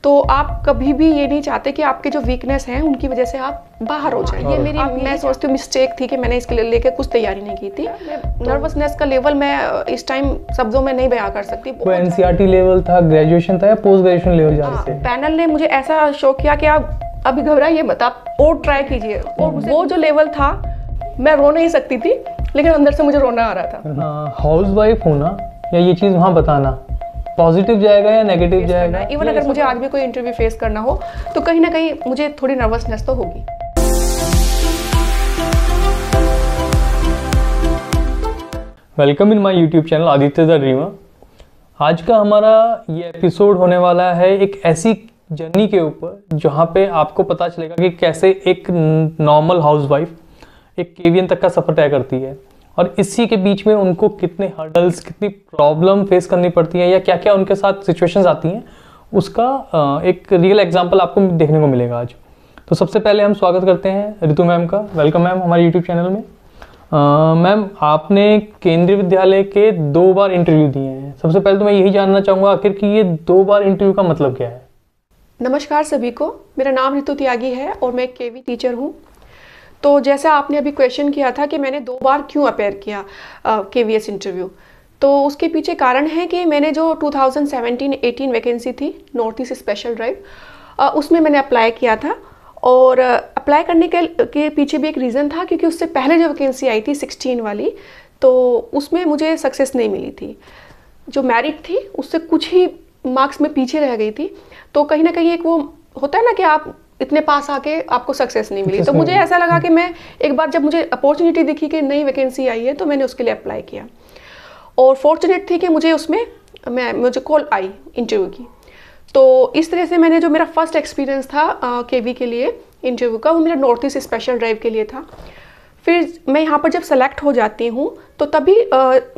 तो आप कभी भी ये नहीं चाहते कि आपके जो वीकनेस हैं उनकी वजह से आप बाहर हो जाए। ये मेरी मैं सोचती हूँ मिस्टेक थी कि मैंने इसके लिए लेके कुछ तैयारी नहीं की थी। नर्वसनेस का लेवल मैं इस टाइम शब्दों में नहीं बयां कर सकती। वो एनसीईआरटी लेवल था, ग्रेजुएशन था या पोस्ट ग्रेजुएशन लेवल जा रहे थे? पैनल ने मुझे ऐसा शो किया कि आप अभी घबराइए मत, आप और ट्राई कीजिए। और वो जो लेवल था मैं रो नहीं सकती थी, लेकिन अंदर से मुझे रोना आ रहा था। हाउस वाइफ होना या ये चीज़ वहाँ बताना पॉजिटिव जाएगा या नेगेटिव जाएगा? इवन अगर मुझे आज भी कोई इंटरव्यू फेस करना हो तो कहीं ना कहीं मुझे थोड़ी नर्वसनेस तो होगी। Welcome in my YouTube channel Aditya the dreamer. आज का हमारा ये एपिसोड होने वाला है एक ऐसी जर्नी के ऊपर जहाँ पे आपको पता चलेगा कि कैसे एक नॉर्मल हाउसवाइफ एक केवीएन तक का सफ़र तय करती है और इसी के बीच में उनको कितने हर्डल्स, कितनी प्रॉब्लम फेस करनी पड़ती है या क्या क्या उनके साथ सिचुएशंस आती हैं, उसका एक रियल एग्जांपल आपको देखने को मिलेगा आज। तो सबसे पहले हम स्वागत करते हैं रितु मैम का। वेलकम मैम हमारे यूट्यूब चैनल में। मैम, आपने केंद्रीय विद्यालय के 2 बार इंटरव्यू दिए हैं। सबसे पहले तो मैं यही जानना चाहूँगा आखिर कि ये 2 बार इंटरव्यू का मतलब क्या है? नमस्कार सभी को, मेरा नाम रितु त्यागी है और मैं एक केवी टीचर हूँ। तो जैसा आपने अभी क्वेश्चन किया था कि मैंने 2 बार क्यों अपेयर किया केवीएस इंटरव्यू, तो उसके पीछे कारण है कि मैंने जो 2017-18 वैकेंसी थी नॉर्थ ईस्ट स्पेशल ड्राइव, उसमें मैंने अप्लाई किया था। और अप्लाई करने के पीछे भी एक रीज़न था, क्योंकि उससे पहले जो वैकेंसी आई थी 16 वाली, तो उसमें मुझे सक्सेस नहीं मिली थी। जो मेरिट थी उससे कुछ ही मार्क्स में पीछे रह गई थी। तो कहीं ना कहीं एक वो होता है ना कि आप इतने पास आके आपको सक्सेस नहीं मिली। तो मुझे ऐसा लगा कि मैं एक बार जब मुझे अपॉर्चुनिटी दिखी कि नई वैकेंसी आई है तो मैंने उसके लिए अप्लाई किया। और फॉर्चुनेट थी कि मुझे उसमें मुझे कॉल आई इंटरव्यू की। तो इस तरह से मैंने जो मेरा फर्स्ट एक्सपीरियंस था केवी के लिए इंटरव्यू का, वो मेरा नॉर्थ ईस्ट स्पेशल ड्राइव के लिए था। फिर मैं यहाँ पर जब सेलेक्ट हो जाती हूँ तो तभी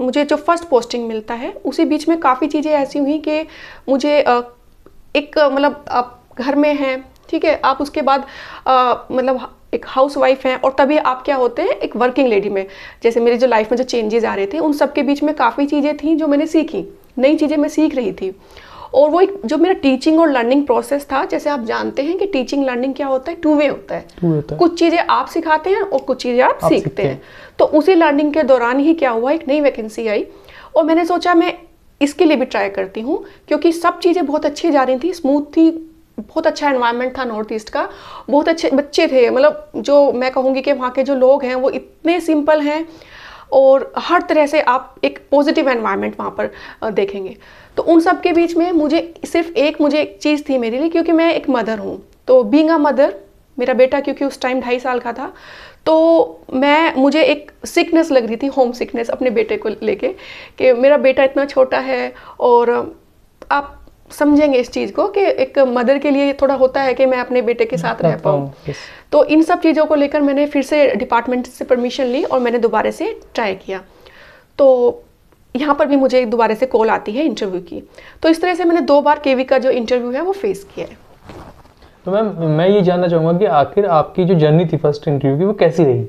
मुझे जो फर्स्ट पोस्टिंग मिलता है, उसी बीच में काफ़ी चीज़ें ऐसी हुई कि मुझे एक मतलब आप घर में हैं, ठीक है, आप उसके बाद मतलब एक हाउस वाइफ हैं और तभी आप क्या होते हैं एक वर्किंग लेडी में। जैसे मेरी जो लाइफ में जो चेंजेस आ रहे थे उन सब के बीच में काफ़ी चीज़ें थी जो मैंने सीखी, नई चीज़ें मैं सीख रही थी। और वो एक जो मेरा टीचिंग और लर्निंग प्रोसेस था, जैसे आप जानते हैं कि टीचिंग लर्निंग क्या होता है, 2 वे होता है। कुछ चीज़ें आप सिखाते हैं और कुछ चीज़ें आप सीखते हैं। तो उसी लर्निंग के दौरान ही क्या हुआ, एक नई वैकेंसी आई और मैंने सोचा मैं इसके लिए भी ट्राई करती हूँ, क्योंकि सब चीज़ें बहुत अच्छी जा रही थी, स्मूथ थी, बहुत अच्छा एनवायरनमेंट था नॉर्थ ईस्ट का, बहुत अच्छे बच्चे थे। मतलब जो मैं कहूँगी कि वहाँ के जो लोग हैं वो इतने सिंपल हैं और हर तरह से आप एक पॉजिटिव एनवायरनमेंट वहाँ पर देखेंगे। तो उन सब के बीच में मुझे सिर्फ एक चीज़ थी मेरे लिए, क्योंकि मैं एक मदर हूँ। तो बीइंग अ मदर, मेरा बेटा क्योंकि उस टाइम 2.5 साल का था, तो मुझे एक सिकनेस लग रही थी, होम सिकनेस अपने बेटे को लेके, कि मेरा बेटा इतना छोटा है। और आप समझेंगे इस चीज़ को कि एक मदर के लिए थोड़ा होता है कि मैं अपने बेटे के साथ रह पाऊँ। तो इन सब चीज़ों को लेकर मैंने फिर से डिपार्टमेंट से परमिशन ली और मैंने दोबारा से ट्राई किया। तो यहाँ पर भी मुझे दोबारा से कॉल आती है इंटरव्यू की। तो इस तरह से मैंने 2 बार केवी का जो इंटरव्यू है वो फेस किया है। तो मैम, मैं ये जानना चाहूँगा कि आखिर आपकी जो जर्नी थी फर्स्ट इंटरव्यू की वो कैसी रही?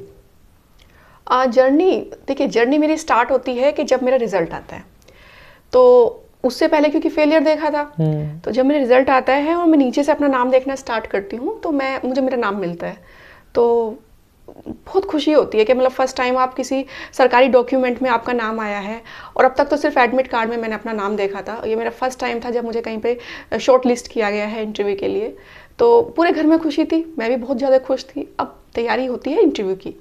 जर्नी मेरी स्टार्ट होती है कि जब मेरा रिजल्ट आता है। तो उससे पहले क्योंकि फेलियर देखा था, तो जब मेरा रिजल्ट आता है और मैं नीचे से अपना नाम देखना स्टार्ट करती हूँ तो मुझे मेरा नाम मिलता है, तो बहुत खुशी होती है कि मतलब फर्स्ट टाइम आप किसी सरकारी डॉक्यूमेंट में आपका नाम आया है। और अब तक तो सिर्फ एडमिट कार्ड में मैंने अपना नाम देखा था, ये मेरा फर्स्ट टाइम था जब मुझे कहीं पे शॉर्ट लिस्ट किया गया है इंटरव्यू के लिए। तो पूरे घर में खुशी थी, मैं भी बहुत ज़्यादा खुश थी। अब तैयारी होती है इंटरव्यू की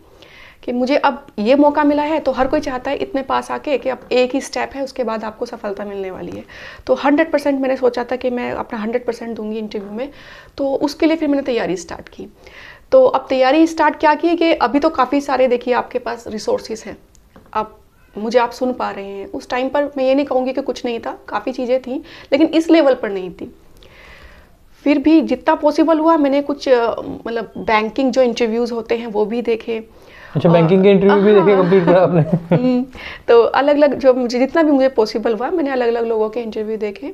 कि मुझे अब ये मौका मिला है, तो हर कोई चाहता है इतने पास आके कि अब एक ही स्टेप है, उसके बाद आपको सफलता मिलने वाली है। तो 100% मैंने सोचा था कि मैं अपना 100% दूंगी इंटरव्यू में। तो उसके लिए फिर मैंने तैयारी स्टार्ट की। तो अब तैयारी स्टार्ट क्या की कि अभी तो काफ़ी सारे देखिए आपके पास रिसोर्सेज हैं, आप सुन पा रहे हैं। उस टाइम पर मैं ये नहीं कहूँगी कि कुछ नहीं था, काफ़ी चीज़ें थी, लेकिन इस लेवल पर नहीं थी। फिर भी जितना पॉसिबल हुआ मैंने कुछ मतलब बैंकिंग जो इंटरव्यूज़ होते हैं वो भी देखे। अच्छा, बैंकिंग के इंटरव्यू भी देखे कंप्लीट करा आपने? तो अलग अलग जो जितना भी मुझे पॉसिबल हुआ मैंने अलग अलग लोगों के इंटरव्यू देखे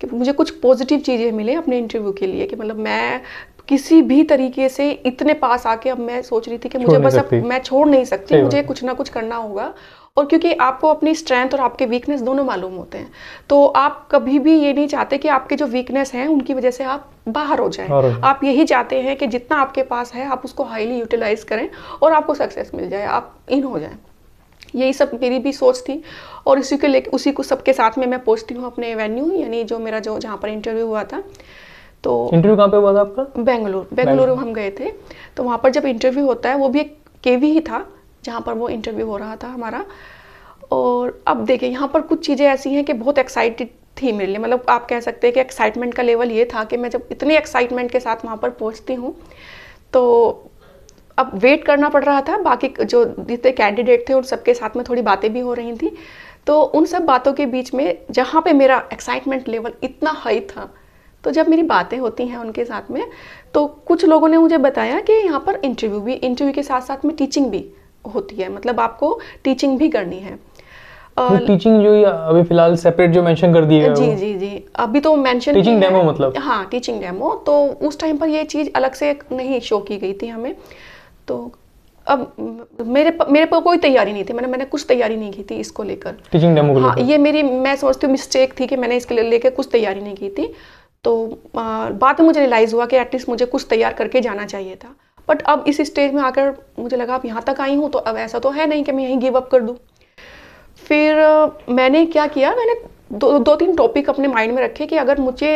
कि मुझे कुछ पॉजिटिव चीज़ें मिले अपने इंटरव्यू के लिए, कि मतलब मैं किसी भी तरीके से इतने पास आके अब मैं सोच रही थी कि मुझे बस अब मैं छोड़ नहीं सकती, मुझे कुछ ना कुछ करना होगा। और क्योंकि आपको अपनी स्ट्रेंथ और आपके वीकनेस दोनों मालूम होते हैं, तो आप कभी भी ये नहीं चाहते कि आपके जो वीकनेस हैं उनकी वजह से आप बाहर हो जाएं। आप यही चाहते हैं कि जितना आपके पास है आप उसको हाईली यूटिलाइज करें और आपको सक्सेस मिल जाए, आप इन हो जाएं। यही सब मेरी भी सोच थी और उसी को सबके साथ में मैं पहुंचती हूँ अपने वेन्यू, यानी जो मेरा जो जहाँ पर इंटरव्यू हुआ था। तो इंटरव्यू कहाँ पे हुआ था आपका? बेंगलुरु हम गए थे। तो वहाँ पर जब इंटरव्यू होता है, वो भी एक केवी ही था जहाँ पर वो इंटरव्यू हो रहा था हमारा। और अब देखिए यहाँ पर कुछ चीज़ें ऐसी हैं कि बहुत एक्साइटेड थी मेरे लिए, मतलब आप कह सकते हैं कि एक्साइटमेंट का लेवल ये था कि मैं जब इतने एक्साइटमेंट के साथ वहाँ पर पहुँचती हूँ तो अब वेट करना पड़ रहा था। बाकी जो जितने कैंडिडेट थे उन सबके साथ में थोड़ी बातें भी हो रही थी। तो उन सब बातों के बीच में जहाँ पे मेरा एक्साइटमेंट लेवल इतना हाई था, तो जब मेरी बातें होती हैं उनके साथ में, तो कुछ लोगों ने मुझे बताया कि यहाँ पर इंटरव्यू के साथ साथ में टीचिंग भी होती है, मतलब आपको टीचिंग भी करनी है। टीचिंग जो अभी फिलहाल सेपरेट जो मेंशन कर दी है जी अभी तो मेंशन टीचिंग डेमो, मतलब हाँ टीचिंग डेमो। तो उस टाइम पर ये चीज़ अलग से नहीं शो की गई थी हमें। तो अब मेरे पर कोई तैयारी नहीं थी, मैंने कुछ तैयारी नहीं की थी इसको लेकर, टीचिंग डेमो को लेकर। हाँ ये मेरी मैं समझती हूँ मिस्टेक थी कि मैंने इसके लेकर कुछ तैयारी नहीं की थी। तो बाद में मुझे रियलाइज़ हुआ कि एटलीस्ट मुझे कुछ तैयार करके जाना चाहिए था। बट अब इस स्टेज में आकर मुझे लगा अब यहाँ तक आई हूँ तो अब ऐसा तो है नहीं कि मैं यहीं गिव अप कर दूँ। फिर मैंने क्या किया, मैंने दो तीन टॉपिक अपने माइंड में रखे कि अगर मुझे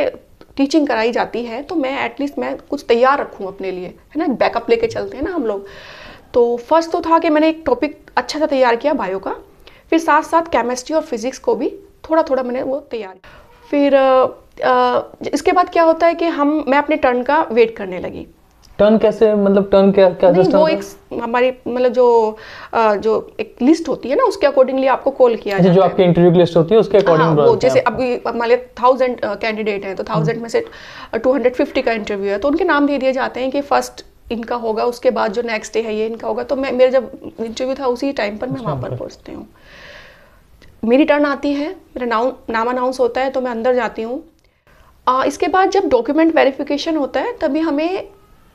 टीचिंग कराई जाती है तो मैं एटलीस्ट मैं कुछ तैयार रखूँ अपने लिए, है ना, बैकअप लेके चलते हैं ना हम लोग। तो फर्स्ट तो था कि मैंने एक टॉपिक अच्छा सा तैयार किया बायो का, फिर साथ साथ केमिस्ट्री और फिजिक्स को भी थोड़ा थोड़ा मैंने वो तैयार किया। फिर इसके बाद क्या होता है कि मैं अपने टर्न का वेट करने लगी। टर्न कैसे, मतलब टर्न क्या नहीं, वो एक हमारी मतलब जो एक लिस्ट होती है ना उसके अकॉर्डिंगली आपको कॉल किया जाता है। जो आपकी इंटरव्यू की लिस्ट होती है उसके अकॉर्डिंग। वो जैसे अभी हमारे 1000 कैंडिडेट हैं तो 1000 में से 250 का इंटरव्यू है, तो उनके नाम दे दिए जाते हैं कि फर्स्ट इनका होगा, उसके बाद जो नेक्स्ट डे है ये इनका होगा। तो मेरा जब इंटरव्यू था उसी टाइम पर मैं वहाँ पर पहुँचती हूँ। मेरी टर्न आती है, मेरा नाम अनाउंस होता है तो मैं अंदर जाती हूँ। इसके बाद जब डॉक्यूमेंट वेरिफिकेशन होता है तभी हमें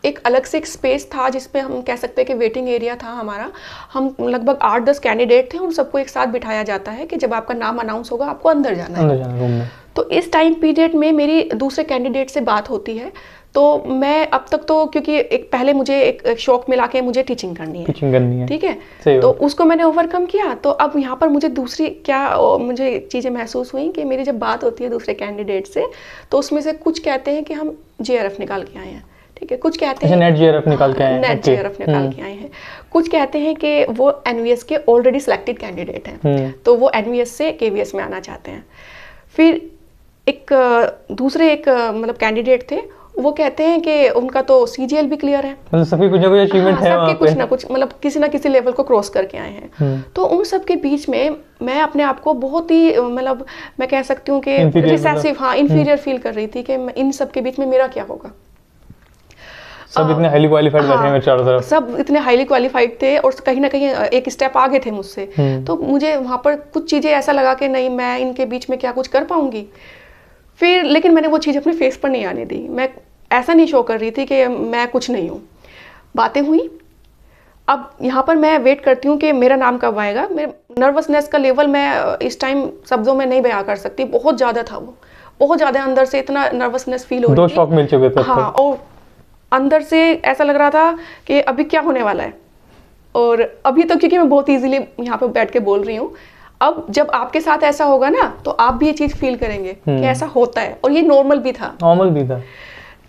एक अलग से एक स्पेस था जिसपे हम कह सकते हैं कि वेटिंग एरिया था हमारा। हम लगभग 8-10 कैंडिडेट थे, उन सबको एक साथ बिठाया जाता है कि जब आपका नाम अनाउंस होगा आपको अंदर जाना है। तो इस टाइम पीरियड में मेरी दूसरे कैंडिडेट से बात होती है। तो मैं अब तक तो क्योंकि पहले मुझे एक शौक मिला के मुझे टीचिंग करनी है, ठीक है, तो उसको मैंने ओवरकम किया। तो अब यहाँ पर मुझे मुझे चीज़ें महसूस हुई कि मेरी जब बात होती है दूसरे कैंडिडेट से तो उसमें से कुछ कहते हैं कि हम JRF निकाल के आए हैं, ठीक है, कुछ कहते हैं नेट JRF निकाल के आए हैं, कुछ कहते हैं कि वो NVS के ऑलरेडी सिलेक्टेड कैंडिडेट हैं तो वो NVS से KVS में आना चाहते हैं। फिर दूसरे मतलब कैंडिडेट थे, वो कहते हैं कि उनका तो CGL भी क्लियर है, मतलब सबकी कुछ ना कुछ अचीवमेंट है, सबके कुछ ना कुछ मतलब किसी ना किसी लेवल को क्रॉस करके आए हैं। तो उन सब के बीच में मैं अपने आप को बहुत ही मतलब मैं कह सकती हूँ कि रिसेसिव, इंफीरियर फील कर रही थी कि इन सब के बीच में मेरा क्या होगा। सब इतने हाईली क्वालिफाइड बैठे हैं चारों तरफ, सब इतने हाईली क्वालिफाइड थे और कहीं ना कहीं एक स्टेप आगे थे मुझसे। तो मुझे वहाँ पर कुछ चीज़ें ऐसा लगा कि नहीं, मैं इनके बीच में क्या कुछ कर पाऊंगी। फिर लेकिन मैंने वो चीज़ अपने फेस पर नहीं आने दी, मैं ऐसा नहीं शो कर रही थी कि मैं कुछ नहीं हूँ। बातें हुई, अब यहाँ पर मैं वेट करती हूँ कि मेरा नाम कब आएगा। मेरे नर्वसनेस का लेवल मैं इस टाइम शब्दों में नहीं बयां कर सकती, बहुत ज़्यादा था वो, बहुत ज़्यादा अंदर से इतना नर्वसनेस फील हो रही थी। 2 शॉक मिल चुके थे। हाँ, और अंदर से ऐसा लग रहा था कि अभी क्या होने वाला है। और अभी तो क्योंकि मैं बहुत इजीली यहाँ पे बैठ के बोल रही हूँ, अब जब आपके साथ ऐसा होगा ना तो आप भी ये चीज़ फील करेंगे कि ऐसा होता है। और ये नॉर्मल भी था,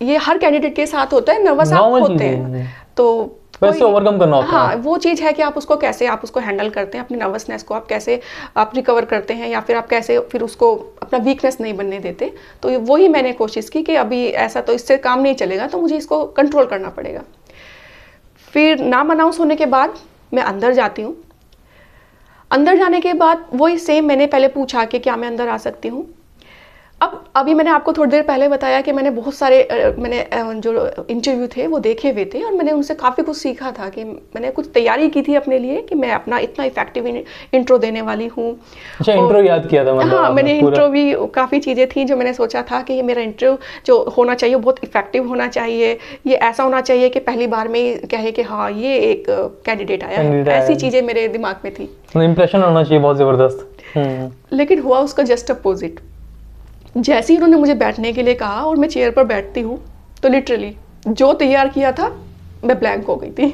ये हर कैंडिडेट के साथ होता है, नर्वस आप होते हैं तो वैसे ओवरकम करना होता है। हाँ, वो चीज़ है कि आप उसको हैंडल करते हैं, अपनी नर्वसनेस को आप कैसे रिकवर करते हैं, या फिर आप कैसे फिर उसको अपना वीकनेस नहीं बनने देते। तो वही मैंने कोशिश की कि अभी ऐसा तो इससे काम नहीं चलेगा, तो मुझे इसको कंट्रोल करना पड़ेगा। फिर नाम अनाउंस होने के बाद मैं अंदर जाती हूँ। अंदर जाने के बाद वही सेम मैंने पहले पूछा कि क्या मैं अंदर आ सकती हूँ। अब अभी मैंने आपको थोड़ी देर पहले बताया कि मैंने बहुत सारे जो इंटरव्यू थे वो देखे हुए थे और मैंने उनसे काफ़ी कुछ सीखा था कि मैंने कुछ तैयारी की थी अपने लिए कि मैं अपना इतना इफेक्टिव इंट्रो देने वाली हूँ। अच्छा, इंट्रो याद किया था मतलब? हाँ, मैंने इंट्रो भी काफ़ी चीज़ें थी जो मैंने सोचा था कि ये मेरा इंट्रो जो होना चाहिए बहुत इफेक्टिव होना चाहिए, ये ऐसा होना चाहिए कि पहली बार में ही कहे कि हाँ ये एक कैंडिडेट आया है, ऐसी चीज़ें मेरे दिमाग में थी। इंप्रेशन होना चाहिए बहुत ज़बरदस्त। लेकिन हुआ उसका जस्ट अपोजिट। जैसे ही उन्होंने मुझे बैठने के लिए कहा और मैं चेयर पर बैठती हूँ तो लिटरली जो तैयार किया था मैं ब्लैंक हो गई थी।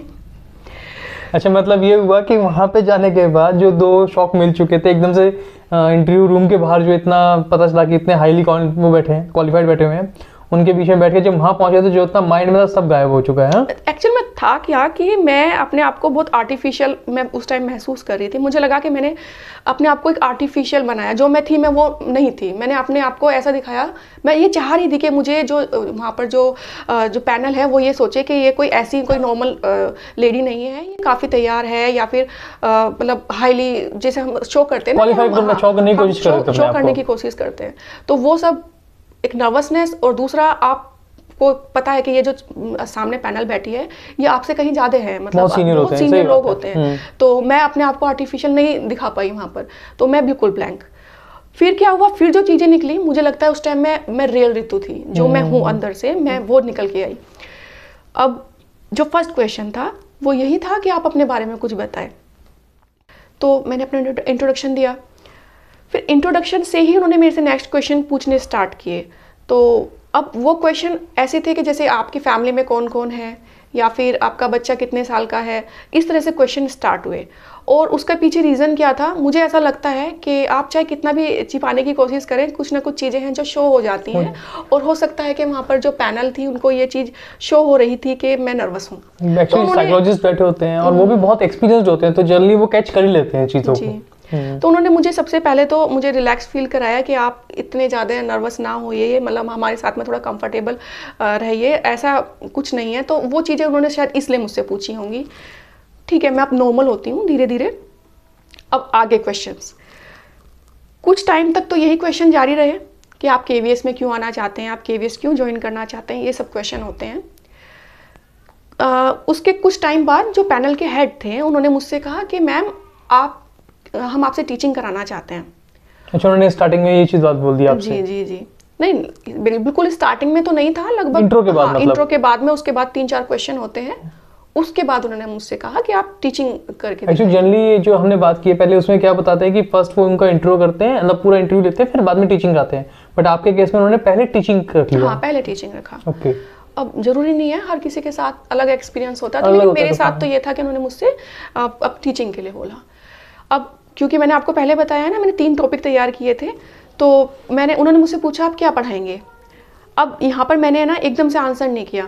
अच्छा, मतलब ये हुआ कि वहाँ पे जाने के बाद जो 2 शॉक मिल चुके थे एकदम से, इंटरव्यू रूम के बाहर जो इतना पता चला कि इतने हाईली वो बैठे हैं, क्वालिफाइड बैठे हुए हैं, उनके पीछे बैठ के जब वहाँ पहुँचे तो जो इतना माइंड में था सब गायब हो चुका है। एक्चुअल में था क्या कि मैं अपने आप को बहुत आर्टिफिशियल मैं उस टाइम महसूस कर रही थी। मुझे लगा कि मैंने अपने आप को एक आर्टिफिशियल बनाया, जो मैं थी मैं वो नहीं थी। मैंने अपने आप को ऐसा दिखाया, मैं ये चाह रही थी कि मुझे जो वहाँ पर जो पैनल है वो ये सोचे कि ये कोई ऐसी कोई नॉर्मल लेडी नहीं है, ये काफ़ी तैयार है या फिर मतलब हाईली जैसे हम शो करते हैं ना, शो करने की कोशिश करते हैं। तो वो सब एक नर्वसनेस, और दूसरा आपको पता है कि ये जो सामने पैनल बैठी है ये आपसे कहीं ज़्यादा है, मतलब बहुत सीनियर लोग होते हैं। तो मैं अपने आप को आर्टिफिशियल नहीं दिखा पाई वहाँ पर, तो मैं बिल्कुल ब्लैंक। फिर क्या हुआ, फिर जो चीज़ें निकली, मुझे लगता है उस टाइम मैं रियल ऋतु थी, जो मैं हूँ अंदर से, मैं वो निकल के आई। अब जो फर्स्ट क्वेश्चन था वो यही था कि आप अपने बारे में कुछ बताएं। तो मैंने अपना इंट्रोडक्शन दिया। फिर इंट्रोडक्शन से ही उन्होंने मेरे से नेक्स्ट क्वेश्चन पूछने स्टार्ट किए। तो अब वो क्वेश्चन ऐसे थे कि जैसे आपकी फैमिली में कौन कौन है, या फिर आपका बच्चा कितने साल का है, इस तरह से क्वेश्चन स्टार्ट हुए। और उसका पीछे रीज़न क्या था, मुझे ऐसा लगता है कि आप चाहे कितना भी छिपाने की कोशिश करें, कुछ ना कुछ चीज़ें हैं जो शो हो जाती हैं। और हो सकता है कि वहाँ पर जो पैनल थी उनको ये चीज़ शो हो रही थी कि मैं नर्वस हूँ। एक्चुअली साइकोलॉजिस्ट बैठे होते हैं और वो भी बहुत एक्सपीरियंस्ड होते हैं, तो जल्दी वो कैच कर ही लेते हैं चीज़ों को। तो उन्होंने मुझे सबसे पहले तो मुझे रिलैक्स फील कराया कि आप इतने ज़्यादा नर्वस ना होइए, मतलब हमारे साथ में थोड़ा कंफर्टेबल रहिए, ऐसा कुछ नहीं है। तो वो चीज़ें उन्होंने शायद इसलिए मुझसे पूछी होंगी। ठीक है, मैं अब नॉर्मल होती हूँ धीरे धीरे। अब आगे क्वेश्चंस, कुछ टाइम तक तो यही क्वेश्चन जारी रहे कि आप KVS में क्यों आना चाहते हैं, आप KVS क्यों ज्वाइन करना चाहते हैं, ये सब क्वेश्चन होते हैं। उसके कुछ टाइम बाद जो पैनल के हेड थे उन्होंने मुझसे कहा कि मैम हम आपसे टीचिंग कराना चाहते हैं। अच्छा, उन्होंने स्टार्टिंग में ये चीज़ बात बोल दी आपसे? जी। नहीं, बिल्कुल स्टार्टिंग में तो नहीं था, लगभग इंट्रो के बाद, मतलब इंट्रो के बाद में उसके बाद 3-4 क्वेश्चन होते हैं। उसके बाद उन्होंने मुझसे कहा कि आप टीचिंग करके एक्चुअली जनरली जो हमने बात की है पहले, उसमें क्या बताते हैं कि फर्स्ट वो उनका इंट्रो करते हैं, मतलब पूरा इंटरव्यू लेते हैं, फिर बाद में टीचिंग कराते हैं। बट आपके केस में उन्होंने पहले टीचिंग कर लिया? हाँ, पहले टीचिंग रखा। ओके। अब जरूरी नहीं है, हर किसी के साथ अलग एक्सपीरियंस होता है, तो लेकिन मेरे साथ तो ये था कि उन्होंने मुझसे अब टीचिंग के लिए बोला। अब क्योंकि मैंने आपको पहले बताया ना, मैंने 3 टॉपिक तैयार किए थे, तो उन्होंने मुझसे पूछा आप क्या पढ़ाएंगे। अब यहाँ पर मैंने ना एकदम से आंसर नहीं किया।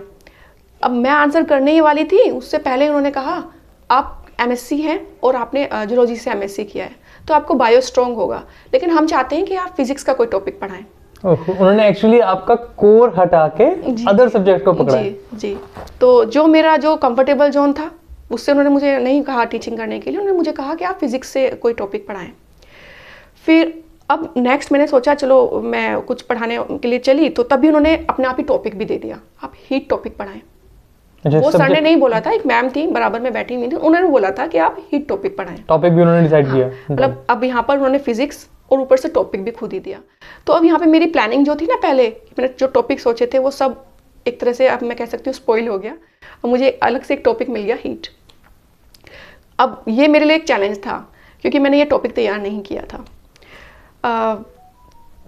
अब मैं आंसर करने ही वाली थी, उससे पहले उन्होंने कहा आप MSc हैं और आपने जूलॉजी से MSc किया है, तो आपको बायो स्ट्रॉन्ग होगा, लेकिन हम चाहते हैं कि आप फिजिक्स का कोई टॉपिक पढ़ाएं। उन्होंने एक्चुअली आपका कोर हटा के अदर सब्जेक्ट को पकड़ा। जी। तो जो मेरा जो कंफर्टेबल जोन था उससे उन्होंने मुझे नहीं कहा टीचिंग करने के लिए, उन्होंने मुझे कहा कि आप फिजिक्स से कोई टॉपिक पढ़ाएं। फिर अब नेक्स्ट मैंने सोचा चलो मैं कुछ पढ़ाने के लिए चली, तो तभी उन्होंने अपने आप ही टॉपिक भी दे दिया, आप हीट टॉपिक पढ़ाएं। वो सर ने नहीं बोला था, एक मैम थी बराबर में बैठी हुई थी, उन्होंने बोला था कि आप हीट टॉपिक पढ़ाएं। टॉपिक भी उन्होंने डिसाइड किया। मतलब अब यहाँ पर उन्होंने फिजिक्स और ऊपर से टॉपिक भी खुद ही दिया। तो अब यहाँ पे मेरी प्लानिंग जो थी ना, पहले मैंने जो टॉपिक सोचे थे वो सब एक तरह से अब मैं कह सकती हूँ स्पॉइल हो गया, और मुझे अलग से एक टॉपिक मिल गया हीट। अब ये मेरे लिए एक चैलेंज था क्योंकि मैंने ये टॉपिक तैयार नहीं किया था।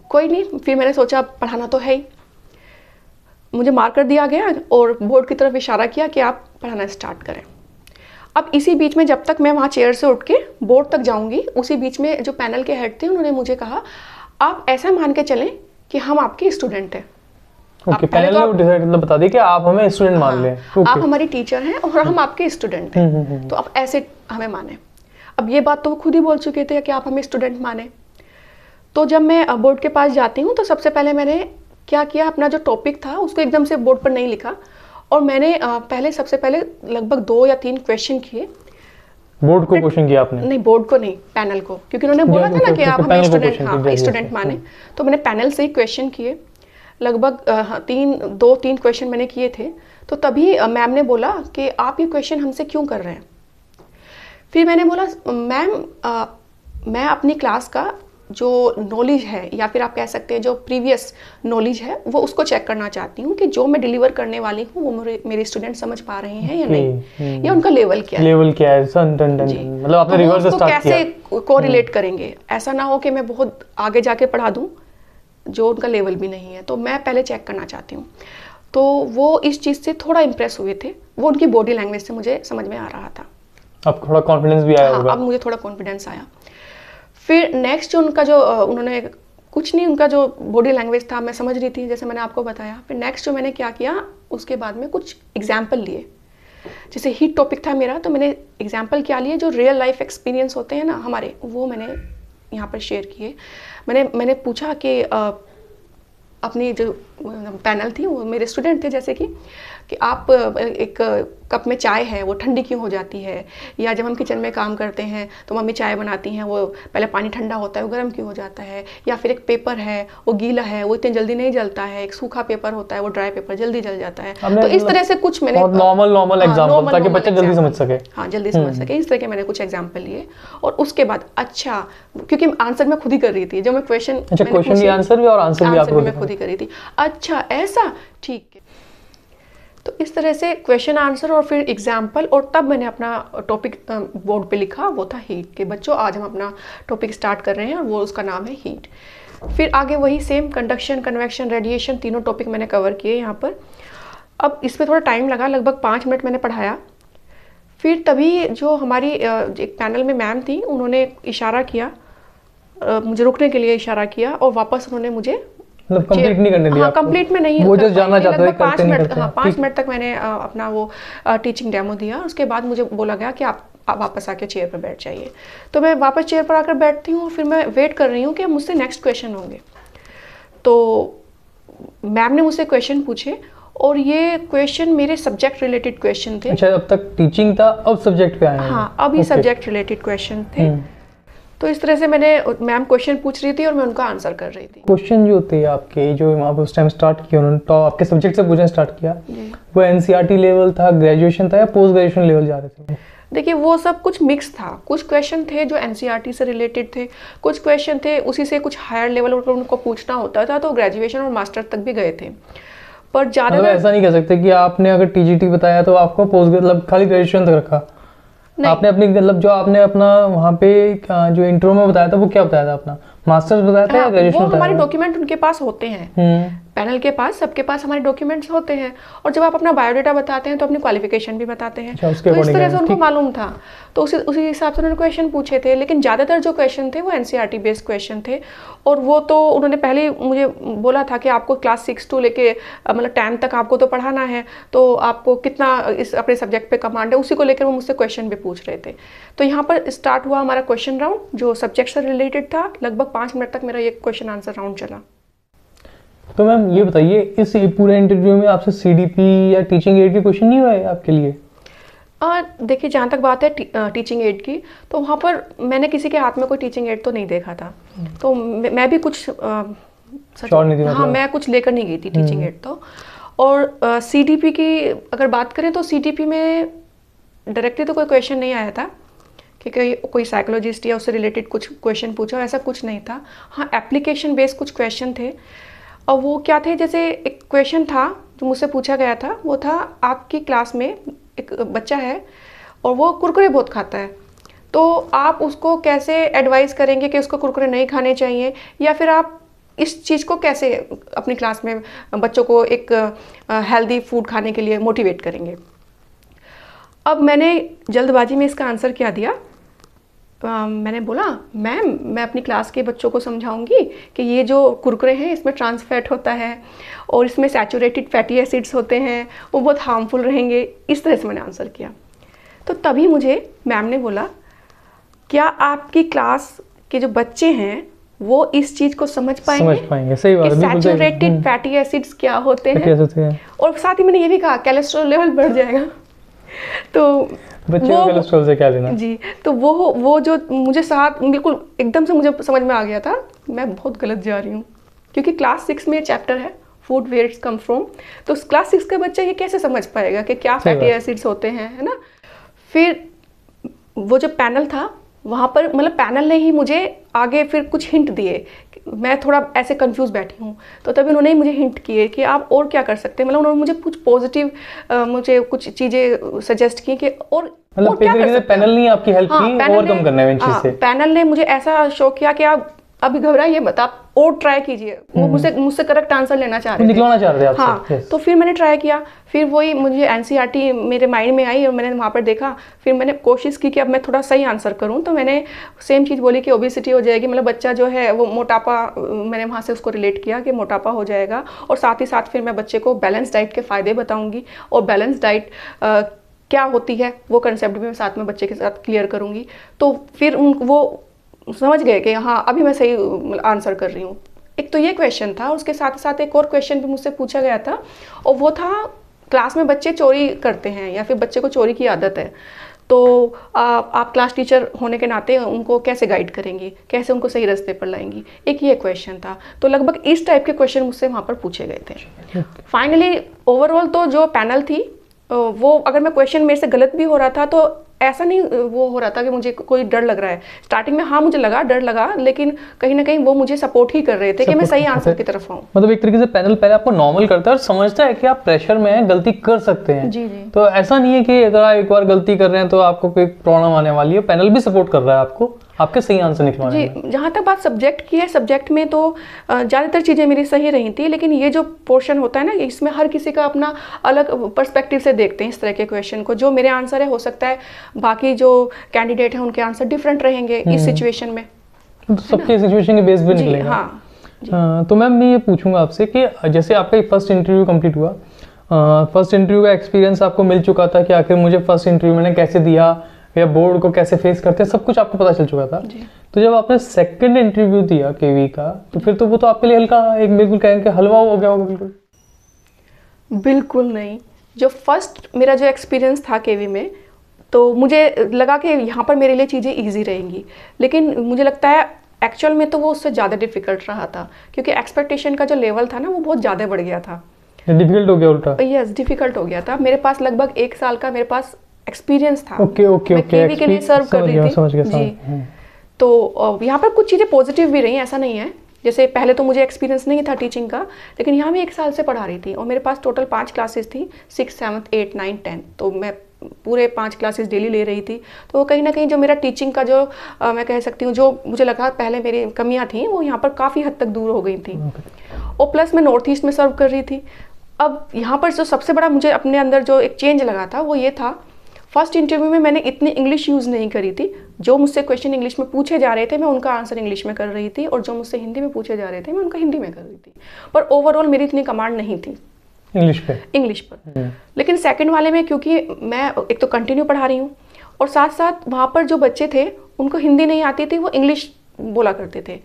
कोई नहीं, फिर मैंने सोचा पढ़ाना तो है ही। मुझे मार्कर दिया गया और बोर्ड की तरफ इशारा किया कि आप पढ़ाना स्टार्ट करें। अब इसी बीच में जब तक मैं वहाँ चेयर से उठ के बोर्ड तक जाऊँगी, उसी बीच में जो पैनल के हेड थे उन्होंने मुझे कहा आप ऐसा मान के चलें कि हम आपके स्टूडेंट हैं। ओके, पैनल ने डिसाइड मतलब बता दी कि आप हमें स्टूडेंट मान लें। आप हमारी टीचर हैं और हम आपके स्टूडेंट हैं, तो आप ऐसे हमें माने। अब ये बात तो वो खुद ही बोल चुके थे कि आप हमें स्टूडेंट माने। तो जब मैं बोर्ड के पास जाती हूँ तो सबसे पहले मैंने क्या किया, अपना जो टॉपिक था उसको एकदम से बोर्ड पर नहीं लिखा, और मैंने सबसे पहले लगभग 2 या 3 क्वेश्चन किए बोर्ड को क्वेश्चन किया आपने? नहीं, बोर्ड को नहीं, पैनल को, क्योंकि उन्होंने बोला था ना कि आप हमें स्टूडेंट, हाँ स्टूडेंट माने, तो मैंने पैनल से ही क्वेश्चन किए लगभग 2-3 क्वेश्चन मैंने किए थे। तो तभी मैम ने बोला कि आप ये क्वेश्चन हमसे क्यों कर रहे हैं। फिर मैंने बोला मैम मैं अपनी क्लास का जो नॉलेज है, या फिर आप कह सकते हैं जो प्रीवियस नॉलेज है, वो उसको चेक करना चाहती हूँ कि जो मैं डिलीवर करने वाली हूँ वो मेरे स्टूडेंट समझ पा रहे हैं या नहीं, या उनका लेवल क्या है। लेवल क्या है, मतलब आपने रिवर्स स्टार्ट किया। कैसे कोरिलेट करेंगे, ऐसा ना हो कि मैं बहुत आगे जाके पढ़ा दूँ जो उनका लेवल भी नहीं है, तो मैं पहले चेक करना चाहती हूँ। तो वो इस चीज़ से थोड़ा इम्प्रेस हुए थे, वो उनकी बॉडी लैंग्वेज से मुझे समझ में आ रहा था। अब थोड़ा कॉन्फिडेंस भी आया होगा। अब मुझे थोड़ा कॉन्फिडेंस आया। फिर नेक्स्ट जो उनका जो उन्होंने कुछ नहीं, उनका जो बॉडी लैंग्वेज था मैं समझ रही थी, जैसे मैंने आपको बताया। फिर नेक्स्ट जो मैंने क्या किया, उसके बाद में कुछ एग्जाम्पल लिए। जैसे हीट टॉपिक था मेरा, तो मैंने एग्जाम्पल क्या लिए, जो रियल लाइफ एक्सपीरियंस होते हैं ना हमारे, वो मैंने यहाँ पर शेयर किए। मैंने पूछा कि अपनी जो पैनल थी वो मेरे स्टूडेंट थे, जैसे कि आप एक कप में चाय है वो ठंडी क्यों हो जाती है, या जब हम किचन में काम करते हैं तो मम्मी चाय बनाती हैं, वो पहले पानी ठंडा होता है वो गर्म क्यों हो जाता है, या फिर एक पेपर है वो गीला है वो इतनी जल्दी नहीं जलता है, एक सूखा पेपर होता है वो ड्राई पेपर जल्दी जल जाता है। तो इस तरह से कुछ मैंने नॉर्मल एग्जांपल ताकि बच्चे जल्दी समझ सके। हाँ, जल्दी समझ सके, इस तरह के मैंने कुछ एग्जाम्पल लिए। और उसके बाद अच्छा, क्योंकि आंसर मैं खुद ही कर रही थी, जो मैं क्वेश्चन भी आंसर भी और आंसर भी आप मैं खुद ही कर रही थी। अच्छा ऐसा, ठीक है। तो इस तरह से क्वेश्चन आंसर और फिर एग्जाम्पल, और तब मैंने अपना टॉपिक बोर्ड पे लिखा, वो था हीट। के बच्चों आज हम अपना टॉपिक स्टार्ट कर रहे हैं और वो उसका नाम है हीट। फिर आगे वही सेम कंडक्शन, कन्वेक्शन, रेडिएशन, तीनों टॉपिक मैंने कवर किए यहाँ पर। अब इसमें थोड़ा टाइम लगा, लगभग 5 मिनट मैंने पढ़ाया। फिर तभी जो हमारी एक पैनल में मैम थी, उन्होंने इशारा किया, मुझे रुकने के लिए इशारा किया, और वापस उन्होंने मुझे कंप्लीट नहीं करने दिया। हाँ, कंप्लीट में नहीं, वो जो जानना चाहते हैं 5 मिनट, हाँ 5 मिनट तक मैंने अपना वो टीचिंग डेमो दिया। उसके बाद मुझे बोला गया कि आप वापस आके चेयर पर बैठ जाइए। तो मैं वापस चेयर पर आकर बैठती हूँ, फिर मैं वेट कर रही हूँ कि मुझसे नेक्स्ट क्वेश्चन होंगे। तो मैम ने मुझसे क्वेश्चन पूछे, और ये क्वेश्चन मेरे सब्जेक्ट रिलेटेड क्वेश्चन थे। अच्छा, अब तक टीचिंग था, अब सब्जेक्ट पे आए हैं। हाँ, अब ये सब्जेक्ट रिलेटेड क्वेश्चन थे। तो इस तरह से मैंने, मैम क्वेश्चन पूछ रही थी और मैं उनका आंसर कर रही थी। क्वेश्चन जो थे आपके, जो वहाँ पे उस टाइम स्टार्ट किया उन्होंने, तो आपके सब्जेक्ट से पूछना स्टार्ट किया, वो एनसीईआरटी लेवल था, ग्रेजुएशन था, या पोस्ट ग्रेजुएशन लेवल जा रहे थे? देखिए, वो सब कुछ मिक्स था। कुछ क्वेश्चन थे जो एनसीईआरटी से रिलेटेड थे, कुछ क्वेश्चन थे उसी से कुछ हायर लेवल उनको पूछना होता था, तो ग्रेजुएशन और मास्टर तक भी गए थे। पर ज़्यादा ऐसा नहीं कह सकते कि आपने अगर टीजीटी बताया तो आपको पोस्ट, मतलब खाली ग्रेजुएशन तक रखा आपने अपनी, मतलब जो आपने अपना वहाँ पे जो इंट्रो में बताया था, वो क्या बताया था अपना? मास्टर्स बताया था या ग्रेजुएशन? वो हमारे डॉक्यूमेंट उनके पास होते हैं, पैनल के पास, सबके पास हमारे डॉक्यूमेंट्स होते हैं। और जब आप अपना बायोडाटा बताते हैं तो अपनी क्वालिफिकेशन भी बताते हैं। तो इस तरह से उनको मालूम था, तो उसी हिसाब से उन्होंने क्वेश्चन पूछे थे। लेकिन ज़्यादातर जो क्वेश्चन थे वो एनसीईआरटी बेस्ड क्वेश्चन थे। और वो तो उन्होंने पहले मुझे बोला था कि आपको क्लास 6 to लेके मतलब 10 तक आपको तो पढ़ाना है, तो आपको कितना इस अपने सब्जेक्ट पे कमांड है, उसी को लेकर वो मुझसे क्वेश्चन भी पूछ रहे थे। तो यहाँ पर स्टार्ट हुआ हमारा क्वेश्चन राउंड, जो सब्जेक्ट से रिलेटेड था। लगभग 5 मिनट तक मेरा ये क्वेश्चन आंसर राउंड चला। तो मैम ये बताइए, इस पूरे इंटरव्यू में आपसे सीडीपी या टीचिंग एड के क्वेश्चन नहीं हुए आपके लिए? देखिए, जहाँ तक बात है टीचिंग एड की, तो वहाँ पर मैंने किसी के हाथ में कोई टीचिंग एड तो नहीं देखा था। तो मैं भी कुछ हाँ, मैं कुछ लेकर नहीं गई थी टीचिंग एड तो। और सीडीपी की अगर बात करें तो सीडीपी में डायरेक्टली तो कोई क्वेश्चन नहीं आया था कि कोई साइकोलॉजिस्ट या उससे रिलेटेड कुछ क्वेश्चन पूछा, ऐसा कुछ नहीं था। हाँ, एप्लीकेशन बेस्ड कुछ क्वेश्चन थे। और वो क्या थे, जैसे एक क्वेश्चन था जो मुझसे पूछा गया था, वो था आपकी क्लास में एक बच्चा है और वो कुरकुरे बहुत खाता है, तो आप उसको कैसे एडवाइस करेंगे कि उसको कुरकुरे नहीं खाने चाहिए, या फिर आप इस चीज़ को कैसे अपनी क्लास में बच्चों को एक हेल्दी फूड खाने के लिए मोटिवेट करेंगे। अब मैंने जल्दबाजी में इसका आंसर क्या दिया, मैंने बोला मैम, मैं अपनी क्लास के बच्चों को समझाऊंगी कि ये जो कुरकुरे हैं इसमें ट्रांस फैट होता है और इसमें सैचुरेटेड फैटी एसिड्स होते हैं, वो बहुत हार्मफुल रहेंगे। इस तरह से मैंने आंसर किया। तो तभी मुझे मैम ने बोला, क्या आपकी क्लास के जो बच्चे हैं वो इस चीज़ को समझ पाएंगे? सही बात है। सैचुरेटेड फैटी एसिड्स क्या होते हैं, और साथ ही मैंने ये भी कहा कोलेस्ट्रॉल लेवल बढ़ जाएगा। तो बच्चे को कोलेस्ट्रॉल से क्या लेना। जी, तो वो जो मुझे साथ बिल्कुल एकदम से मुझे समझ में आ गया था मैं बहुत गलत जा रही हूँ, क्योंकि क्लास 6 में चैप्टर है food where it's come from, तो क्लास 6 का बच्चा ये कैसे समझ पाएगा कि क्या फैटी एसिड्स होते हैं, है ना। फिर वो जो पैनल था वहाँ पर, मतलब पैनल ने ही मुझे आगे फिर कुछ हिंट दिए, मैं थोड़ा ऐसे कंफ्यूज बैठी हूँ, तो तभी उन्होंने मुझे हिंट किए कि आप और क्या कर सकते हैं, मतलब उन्होंने मुझे कुछ पॉजिटिव मुझे कुछ चीज़ें सजेस्ट की कि और मतलब क्या कर सकते हैं। पैनल ने आपकी हेल्प की ओवरकम करने में चीज से। पैनल ने मुझे ऐसा शो किया कि आप अभी घबराइए मत, आप और ट्राई कीजिए। वो मुझसे करेक्ट आंसर लेना चाह रहे थे, निकलवाना चाह रहे थे आपसे। हाँ, yes. तो फिर मैंने ट्राई किया, फिर वही मुझे एनसीईआरटी मेरे माइंड में आई और मैंने वहाँ पर देखा, फिर मैंने कोशिश की कि अब मैं थोड़ा सही आंसर करूँ, तो मैंने सेम चीज़ बोली कि ओबेसिटी हो जाएगी, मतलब बच्चा जो है वो मोटापा, मैंने वहाँ से उसको रिलेट किया कि मोटापा हो जाएगा, और साथ ही साथ फिर मैं बच्चे को बैलेंस डाइट के फ़ायदे बताऊँगी, और बैलेंस डाइट क्या होती है वो कंसेप्ट भी मैं साथ में बच्चे के साथ क्लियर करूँगी। तो फिर वो समझ गए कि हाँ अभी मैं सही आंसर कर रही हूँ। एक तो ये क्वेश्चन था, उसके साथ साथ एक और क्वेश्चन भी मुझसे पूछा गया था, और वो था क्लास में बच्चे चोरी करते हैं या फिर बच्चे को चोरी की आदत है, तो आप क्लास टीचर होने के नाते उनको कैसे गाइड करेंगी, कैसे उनको सही रास्ते पर लाएंगी, एक ये क्वेश्चन था। तो लगभग इस टाइप के क्वेश्चन मुझसे वहाँ पर पूछे गए थे। फाइनली ओवरऑल तो जो पैनल थी वो, अगर मैं क्वेश्चन मेरे से गलत भी हो रहा था तो ऐसा नहीं वो हो रहा था कि मुझे कोई डर लग रहा है। स्टार्टिंग में हाँ मुझे लगा, डर लगा, लेकिन कहीं ना कहीं वो मुझे सपोर्ट ही कर रहे थे कि मैं सही आंसर की तरफ आऊँ। मतलब एक तरीके से पैनल पहले आपको नॉर्मल करता है और समझता है कि आप प्रेशर में हैं, गलती कर सकते हैं। जी जी। तो ऐसा नहीं है कि अगर आप एक बार गलती कर रहे हैं तो आपको कोई प्रॉब्लम आने वाली है, पैनल भी सपोर्ट कर रहा है आपको आपके सही आंसर निकलवाने में। जी, जहाँ तक बात सब्जेक्ट की है, सब्जेक्ट में तो ज़्यादातर चीज़ें मेरी सही रही थी, लेकिन ये जो पोर्शन होता है ना, इसमें हर किसी का अपना अलग पर्सपेक्टिव से देखते हैं इस तरह के क्वेश्चन को। जो मेरे आंसर है, हो सकता है बाकी जो कैंडिडेट हैं उनके आंसर डिफरेंट रहेंगे इस सिचुएशन में, तो सबके सिचुएशन के बेस पे निकलेगा। हाँ। तो मैम मैं ये पूछूंगा आपसे कि जैसे आपका फर्स्ट इंटरव्यू कंप्लीट हुआ, फर्स्ट इंटरव्यू का एक्सपीरियंस आपको मिल चुका था कि आखिर मुझे फर्स्ट इंटरव्यू मैंने कैसे दिया या बोर्ड को कैसे फेस करते हैं, सब कुछ आपको पता चल चुका था। तो जब आपने सेकंड इंटरव्यू दिया केवी का, तो फिर तो वो तो आपके लिए हल्का एक बिल्कुल कहें कि हलवा हो गया होगा। बिल्कुल नहीं, जो फर्स्ट मेरा जो एक्सपीरियंस था केवी में, तो मुझे लगा कि यहाँ पर मेरे लिए चीज़ें ईजी रहेंगी, लेकिन मुझे लगता है एक्चुअल में तो वो उससे ज़्यादा डिफिकल्ट रहा था, क्योंकि एक्सपेक्टेशन का जो लेवल था ना वो बहुत ज़्यादा बढ़ गया था। डिफिकल्ट हो गया उल्टा? यस, डिफिकल्ट हो गया था। मेरे पास लगभग 1 साल का मेरे पास एक्सपीरियंस था। मैं केवी के लिए सर्व कर रही थी जी। तो यहाँ पर कुछ चीज़ें पॉजिटिव भी रही, ऐसा नहीं है। जैसे पहले तो मुझे एक्सपीरियंस नहीं था टीचिंग का, लेकिन यहाँ मैं 1 साल से पढ़ा रही थी और मेरे पास टोटल 5 क्लासेस थी, 6, 7, 8, 9, 10। तो मैं पूरे 5 क्लासेस डेली ले रही थी। तो कहीं ना कहीं जो मेरा टीचिंग का जो मैं कह सकती हूँ, जो मुझे लगा पहले मेरी कमियाँ थी, वो यहाँ पर काफ़ी हद तक दूर हो गई थी। और प्लस मैं नॉर्थ ईस्ट में सर्व कर रही थी। अब यहाँ पर जो सबसे बड़ा मुझे अपने अंदर जो एक चेंज लगा था वो ये था, फर्स्ट इंटरव्यू में मैंने इतनी इंग्लिश यूज़ नहीं करी थी। जो मुझसे क्वेश्चन इंग्लिश में पूछे जा रहे थे मैं उनका आंसर इंग्लिश में कर रही थी, और जो मुझसे हिंदी में पूछे जा रहे थे मैं उनका हिंदी में कर रही थी। पर ओवरऑल मेरी इतनी कमांड नहीं थी इंग्लिश पर। लेकिन सेकंड वाले में, क्योंकि मैं एक तो कंटिन्यू पढ़ा रही हूँ और साथ साथ वहाँ पर जो बच्चे थे उनको हिंदी नहीं आती थी, वो इंग्लिश बोला करते थे।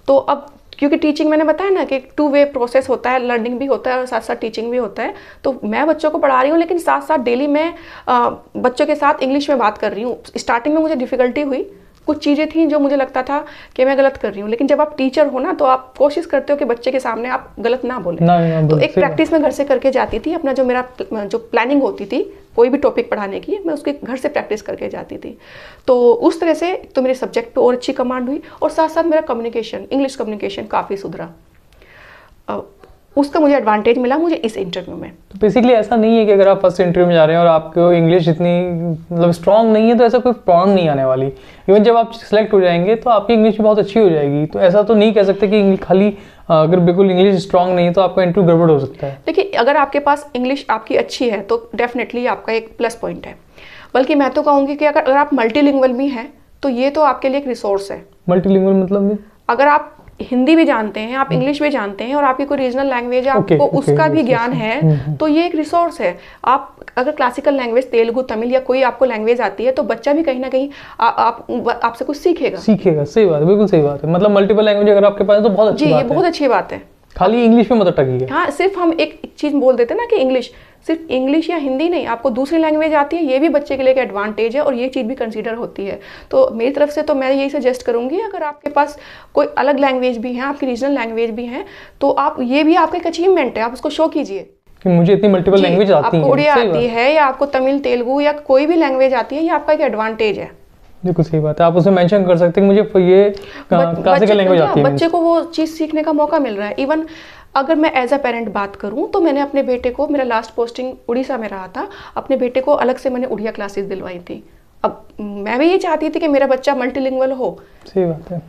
तो अब क्योंकि टीचिंग मैंने बताया ना कि 2 वे प्रोसेस होता है, लर्निंग भी होता है और साथ साथ टीचिंग भी होता है। तो मैं बच्चों को पढ़ा रही हूँ, लेकिन साथ साथ डेली मैं बच्चों के साथ इंग्लिश में बात कर रही हूँ। स्टार्टिंग में मुझे डिफ़िकल्टी हुई, कुछ चीज़ें थी जो मुझे लगता था कि मैं गलत कर रही हूँ, लेकिन जब आप टीचर हो ना तो आप कोशिश करते हो कि बच्चे के सामने आप गलत ना बोलें। तो एक प्रैक्टिस मैं घर से करके जाती थी। अपना जो मेरा जो प्लानिंग होती थी कोई भी टॉपिक पढ़ाने की, मैं उसके घर से प्रैक्टिस करके जाती थी। तो उस तरह से तो मेरे सब्जेक्ट पे और अच्छी कमांड हुई, और साथ साथ मेरा कम्युनिकेशन, इंग्लिश कम्युनिकेशन काफ़ी सुधरा। उसका मुझे एडवांटेज मिला मुझे इस इंटरव्यू में। तो बेसिकली ऐसा नहीं है कि अगर आप फर्स्ट इंटरव्यू में जा रहे हैं और आपको इंग्लिश इतनी मतलब स्ट्रांग नहीं है तो ऐसा कोई प्रॉब्लम नहीं आने वाली। इवन जब आप सिलेक्ट हो जाएंगे तो आपकी इंग्लिश भी बहुत अच्छी हो जाएगी। तो ऐसा तो नहीं कह सकते कि खाली अगर बिल्कुल इंग्लिश स्ट्रांग नहीं है तो आपका इंटरव्यू गड़बड़ हो सकता है। देखिए, अगर आपके पास इंग्लिश आपकी अच्छी है तो डेफिनेटली आपका एक प्लस पॉइंट है। बल्कि मैं तो कहूँगी कि अगर आप मल्टीलिंगुअल भी हैं तो ये तो आपके लिए एक रिसोर्स है। मल्टीलिंगुअल मतलब अगर आप हिंदी भी जानते हैं, आप इंग्लिश भी जानते हैं और आपकी कोई रीजनल लैंग्वेज है, आपको उसका भी ज्ञान है, तो ये एक रिसोर्स है। आप अगर क्लासिकल लैंग्वेज तेलुगु, तमिल या कोई आपको लैंग्वेज आती है तो बच्चा भी कहीं ना कहीं आपसे कुछ सीखेगा। सही बात है, बिल्कुल सही बात है। मतलब मल्टीपल लैंग्वेज अगर आपके पास है तो बहुत अच्छी बात है। ये बहुत अच्छी बात है। खाली इंग्लिश में मदर टंग है। हाँ, सिर्फ हम एक चीज़ बोल देते हैं ना कि इंग्लिश, सिर्फ इंग्लिश या हिंदी नहीं, आपको दूसरी लैंग्वेज आती है, ये भी बच्चे के लिए एक एडवांटेज है और ये चीज़ भी कंसीडर होती है। तो मेरी तरफ से तो मैं यही सजेस्ट करूँगी, अगर आपके पास कोई अलग लैंग्वेज भी है, आपकी रीजनल लैंग्वेज भी है, तो आप ये भी आपका एक अचीवमेंट है, आप उसको शो कीजिए कि मुझे इतनी मल्टीपल लैंग्वेज आती है। आपको उड़िया आती है या आपको तमिल, तेलुगु या कोई भी लैंग्वेज आती है, ये आपका एक एडवांटेज है। बिल्कुल सही बात है, आप उसे मेंशन कर सकते हैं कि मुझे ये क्लासिकल लैंग्वेज आती है। बच्चे को वो चीज़ सीखने का मौका मिल रहा है। इवन अगर मैं एज अ पेरेंट बात करूं तो मैंने अपने बेटे को, मेरा लास्ट पोस्टिंग उड़ीसा में रहा था, अपने बेटे को अलग से मैंने उड़िया क्लासेस दिलवाई थी। अब मैं भी ये चाहती थी कि मेरा बच्चा मल्टीलिंगुअल हो। सही बात है।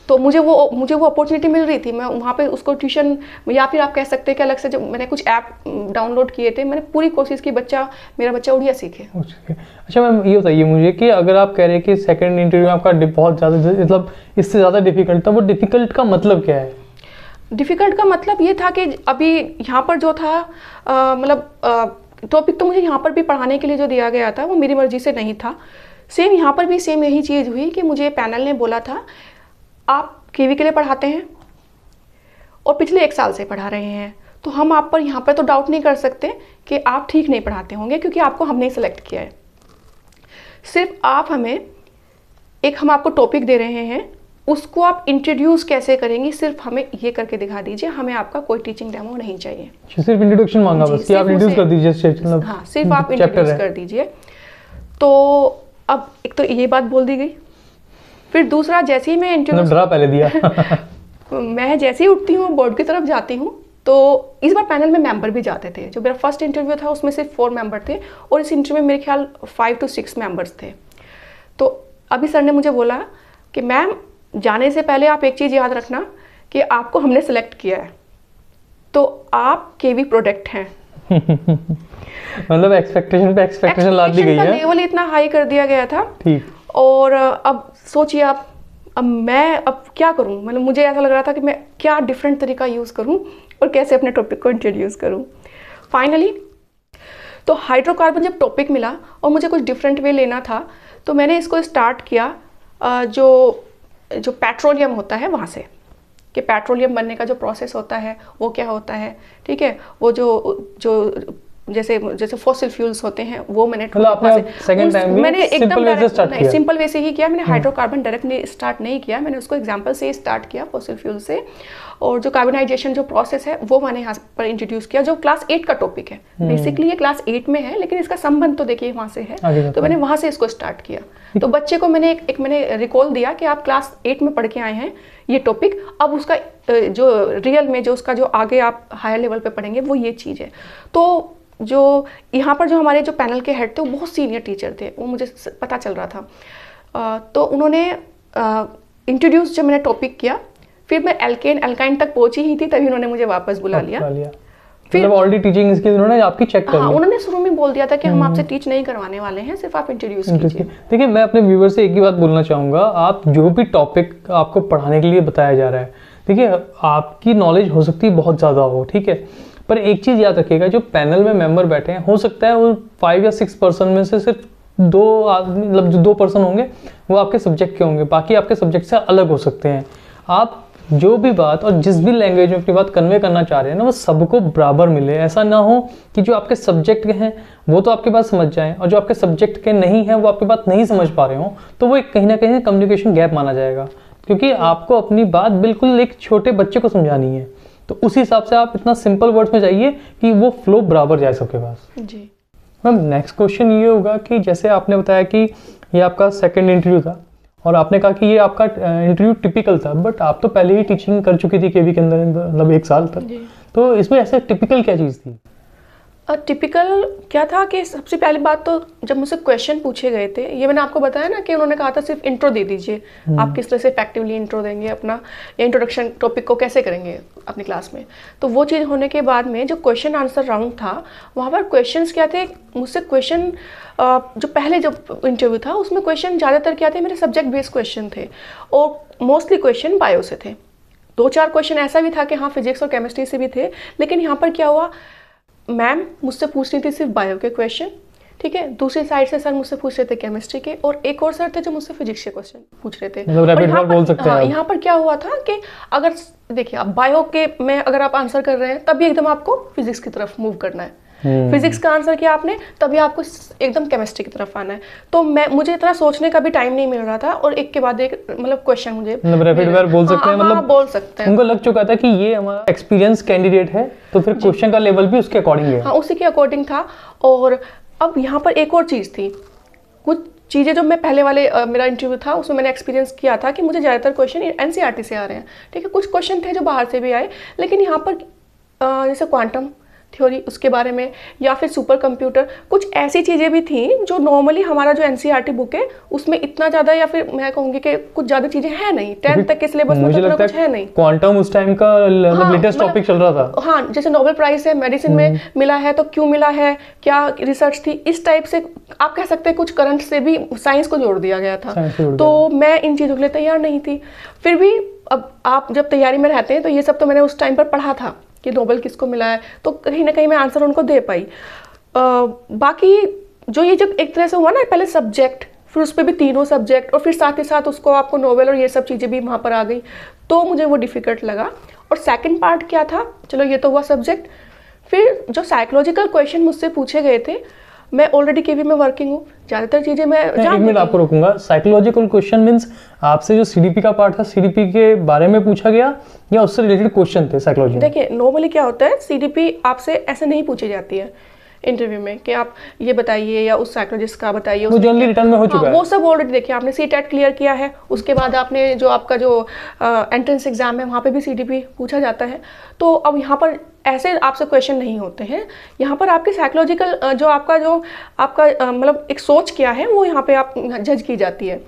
तो मुझे वो अपॉर्चुनिटी मिल रही थी, मैं वहाँ पे उसको ट्यूशन, या फिर आप कह सकते हैं कि अलग से जब मैंने कुछ ऐप डाउनलोड किए थे, मैंने पूरी कोशिश की मेरा बच्चा उड़िया सीखे। अच्छा मैम, ये बताइए मुझे कि अगर आप कह रहे हैं कि सेकंड इंटरव्यू में आपका बहुत ज़्यादा, मतलब इससे ज़्यादा डिफिकल्ट था, वो डिफिकल्ट का मतलब क्या है? डिफ़िकल्ट का मतलब ये था कि अभी यहाँ पर जो था, मतलब टॉपिक तो मुझे यहाँ पर भी पढ़ाने के लिए जो दिया गया था वो मेरी मर्ज़ी से नहीं था। सेम यहाँ पर भी सेम यही चीज़ हुई कि मुझे पैनल ने बोला था आप केवी के लिए पढ़ाते हैं और पिछले 1 साल से पढ़ा रहे हैं, तो हम आप पर यहाँ पर तो डाउट नहीं कर सकते कि आप ठीक नहीं पढ़ाते होंगे, क्योंकि आपको हमने सेलेक्ट किया है। सिर्फ आप हम आपको टॉपिक दे रहे हैं, उसको आप इंट्रोड्यूस कैसे करेंगे, सिर्फ हमें ये करके दिखा दीजिए, हमें आपका कोई टीचिंग डेमो नहीं चाहिए। सिर्फ इंट्रोडक्शन मांगा बस कि आप इंट्रोड्यूस कर दीजिए। हाँ, सिर्फ आप इंट्रोड्यूस कर दीजिए। तो अब एक तो ये बात बोल दी गई, फिर दूसरा जैसे ही मैं इंट्रोड्यूस डरा पहले दिया मैं जैसे ही उठती हूँ बोर्ड की तरफ जाती हूँ, तो इस बार पैनल में मेंबर भी जाते थे। जो मेरा फर्स्ट इंटरव्यू था उसमें सिर्फ 4 मेंबर थे और इस इंटरव्यू में मेरे ख्याल 5 to 6 मेंबर्स थे। तो अभी सर ने मुझे बोला कि मैम, जाने से पहले आप एक चीज़ याद रखना कि आपको हमने सेलेक्ट किया है, तो आप केवी प्रोडक्ट हैं। मतलब एक्सपेक्टेशन पे एक्सपेक्टेशन ला दी गई है, लेवल इतना हाई कर दिया गया था। ठीक। और अब सोचिए आप, अब मैं क्या करूं, मतलब मुझे ऐसा लग रहा था कि मैं क्या डिफरेंट तरीका यूज़ करूं और कैसे अपने टॉपिक को इंट्रोड्यूस करूं। फाइनली तो हाइड्रोकार्बन जब टॉपिक मिला और मुझे कुछ डिफरेंट वे लेना था, तो मैंने इसको स्टार्ट किया जो पेट्रोलियम होता है वहाँ से, कि पेट्रोलियम बनने का जो प्रोसेस होता है वो क्या होता है, ठीक है। वो जो जैसे फॉसिल फ्यूल्स होते हैं वो मैंने एकदम सिंपल वे से ही किया। मैंने हाइड्रोकार्बन डायरेक्ट स्टार्ट नहीं किया, मैंने उसको एग्जांपल से स्टार्ट किया, फॉसिल फ्यूल से। और जो कार्बनाइजेशन जो प्रोसेस है वो मैंने यहाँ पर इंट्रोड्यूस किया, जो क्लास 8 का टॉपिक है। बेसिकली ये क्लास 8 में है, लेकिन इसका संबंध तो देखिए वहाँ से है, तो मैंने वहाँ से इसको स्टार्ट किया। तो बच्चे को मैंने मैंने रिकॉल दिया कि आप क्लास 8 में पढ़ के आए हैं ये टॉपिक, अब उसका जो रियल में जो उसका जो आगे आप हायर लेवल पे पढ़ेंगे वो ये चीज़ है। तो जो यहाँ पर जो हमारे जो पैनल के हेड थे वो बहुत सीनियर टीचर थे, वो मुझे पता चल रहा था। तो उन्होंने इंट्रोड्यूस जब मैंने टॉपिक किया, फिर मैं एल्काइन तक पहुंची ही थी, तभी उन्होंने मुझे वापस बुला लिया। फिर ऑलरेडी टीचिंग स्किल्स उन्होंने आपकी चेक कर ली। उन्होंने शुरू में बोल दिया था कि हम आपसे टीच नहीं करवाने वाले हैं, सिर्फ आप इंट्रोड्यूस कीजिए। देखिए, मैं अपने व्यूअर से एक ही बात बोलना चाहूँगा, आप जो भी टॉपिक आपको पढ़ाने के लिए बताया जा रहा है, देखिए आपकी नॉलेज हो सकती है बहुत ज़्यादा हो, ठीक है, पर एक चीज़ याद रखिएगा, जो पैनल में मेंबर बैठे हैं, हो सकता है वो 5 या 6 पर्सन में से सिर्फ 2 आदमी, मतलब जो 2 पर्सन होंगे वो आपके सब्जेक्ट के होंगे, बाकी आपके सब्जेक्ट से अलग हो सकते हैं। आप जो भी बात और जिस भी लैंग्वेज में अपनी बात कन्वे करना चाह रहे हैं ना, वो सबको बराबर मिले। ऐसा ना हो कि जो आपके सब्जेक्ट के हैं वो तो आपके बात समझ जाएं और जो आपके सब्जेक्ट के नहीं हैं वो आपकी बात नहीं समझ पा रहे हो, तो वो एक कहीं ना कहीं कम्युनिकेशन गैप माना जाएगा, क्योंकि आपको अपनी बात बिल्कुल एक छोटे बच्चे को समझानी है। तो उस हिसाब से आप इतना सिंपल वर्ड्स में जाइए कि वो फ्लो बराबर जाए सबके पास। जी मैम, नेक्स्ट क्वेश्चन ये होगा कि जैसे आपने बताया कि ये आपका सेकंड इंटरव्यू था और आपने कहा कि ये आपका इंटरव्यू टिपिकल था, बट आप तो पहले ही टीचिंग कर चुकी थी केवी के अंदर, मतलब 1 साल तक, तो इसमें ऐसे टिपिकल क्या चीज़ थी? टिपिकल क्या था कि सबसे पहली बात तो जब मुझसे क्वेश्चन पूछे गए थे, ये मैंने आपको बताया ना कि उन्होंने कहा था सिर्फ इंट्रो दे दीजिए, आप किस तरह से इफेक्टिवली इंट्रो देंगे अपना, या इंट्रोडक्शन टॉपिक को कैसे करेंगे अपनी क्लास में। तो वो चीज़ होने के बाद में जो क्वेश्चन आंसर राउंड था, वहाँ पर क्वेश्चंस क्या थे, मुझसे क्वेश्चन जो पहले जो इंटरव्यू था उसमें क्वेश्चन ज़्यादातर क्या थे, मेरे सब्जेक्ट बेस्ड क्वेश्चन थे और मोस्टली क्वेश्चन बायो से थे। 2-4 क्वेश्चन ऐसा भी था कि हाँ फिजिक्स और केमिस्ट्री से भी थे, लेकिन यहाँ पर क्या हुआ, मैम मुझसे पूछ रही थी सिर्फ बायो के क्वेश्चन, ठीक है। दूसरी साइड से सर मुझसे पूछ रहे थे केमिस्ट्री के, और एक और सर थे जो मुझसे फिजिक्स के क्वेश्चन पूछ रहे थे। मतलब रैपिड फायर बोल सकते हैं आप। यहाँ पर क्या हुआ था कि अगर देखिए आप बायो के में अगर आप आंसर कर रहे हैं तभी एकदम आपको फिजिक्स की तरफ मूव करना है। फिजिक्स का आंसर किया आपने तभी आपको एकदम केमिस्ट्री की तरफ आना है। तो मुझे इतना सोचने का भी टाइम नहीं मिल रहा था, और एक के बाद एक मतलब क्वेश्चन मुझे मतलब रैपिड फायर बोल सकते हैं। मतलब बोल सकते हैं। उनको लग चुका था कि ये हमारा एक्सपीरियंस कैंडिडेट है, तो फिर क्वेश्चन का लेवल भी उसके अकॉर्डिंग है। हाँ, उसी के अकॉर्डिंग था। और अब यहाँ पर एक और चीज़ थी, कुछ चीज़ें जो मैं पहले वाले मेरा इंटरव्यू था उसमें मैंने एक्सपीरियंस किया था कि मुझे ज़्यादातर क्वेश्चन एनसीईआरटी से आ रहे हैं, ठीक है। कुछ क्वेश्चन थे जो बाहर से भी आए, लेकिन यहाँ पर जैसे क्वांटम थ्योरी उसके बारे में, या फिर सुपर कंप्यूटर, कुछ ऐसी चीज़ें भी थी जो नॉर्मली हमारा जो एनसीईआरटी बुक है उसमें इतना ज़्यादा, या फिर मैं कहूँगी कि कुछ ज़्यादा चीज़ें हैं नहीं। 10th तक के सिलेबस में तो कुछ है नहीं। क्वांटम उस टाइम का लेटेस्ट टॉपिक चल रहा था। हाँ, जैसे नोबेल प्राइज है मेडिसिन में मिला है तो क्यों मिला है, क्या रिसर्च थी, इस टाइप से आप कह सकते हैं। कुछ करंट से भी साइंस को जोड़ दिया गया था, तो मैं इन चीज़ों के लिए तैयार नहीं थी। फिर भी अब आप जब तैयारी में रहते हैं तो ये सब तो मैंने उस टाइम पर पढ़ा था कि नोबेल किसको मिला है, तो कहीं ना कहीं मैं आंसर उनको दे पाई। बाकी जो ये जब एक तरह से हुआ ना, पहले सब्जेक्ट, फिर उस पर भी तीनों सब्जेक्ट, और फिर साथ ही साथ उसको आपको नोबेल और ये सब चीज़ें भी वहाँ पर आ गई, तो मुझे वो डिफ़िकल्ट लगा। और सेकंड पार्ट क्या था, चलो ये तो हुआ सब्जेक्ट। फिर जो साइकोलॉजिकल क्वेश्चन मुझसे पूछे गए थे, मैं ऑलरेडी केवी में वर्किंग हूँ, ज़्यादातर चीज़ें मैं एक मिनट आपको रोकूंगा। साइकोलॉजिकल क्वेश्चन मींस आपसे जो सीडीपी का पार्ट था, सीडीपी के बारे में पूछा गया या उससे रिलेटेड क्वेश्चन थे साइकोलॉजी में? देखिए नॉर्मली क्या होता है, सीडीपी आपसे ऐसे नहीं पूछी जाती है इंटरव्यू में कि आप ये बताइए या उस साइकोलॉजिस्ट का बताइए। वो जनरली रिटर्न में हो चुका है। वो सब ऑलरेडी देखिए, आपने सीटेट क्लियर किया है, उसके बाद आपने जो आपका जो एंट्रेंस एग्जाम है वहाँ पे भी सीडीपी पूछा जाता है। तो अब यहाँ पर ऐसे आपसे क्वेश्चन नहीं होते हैं। यहाँ पर आपकी साइकोलॉजिकल जो आपका मतलब एक सोच क्या है वो यहाँ पे आप जज की जाती है,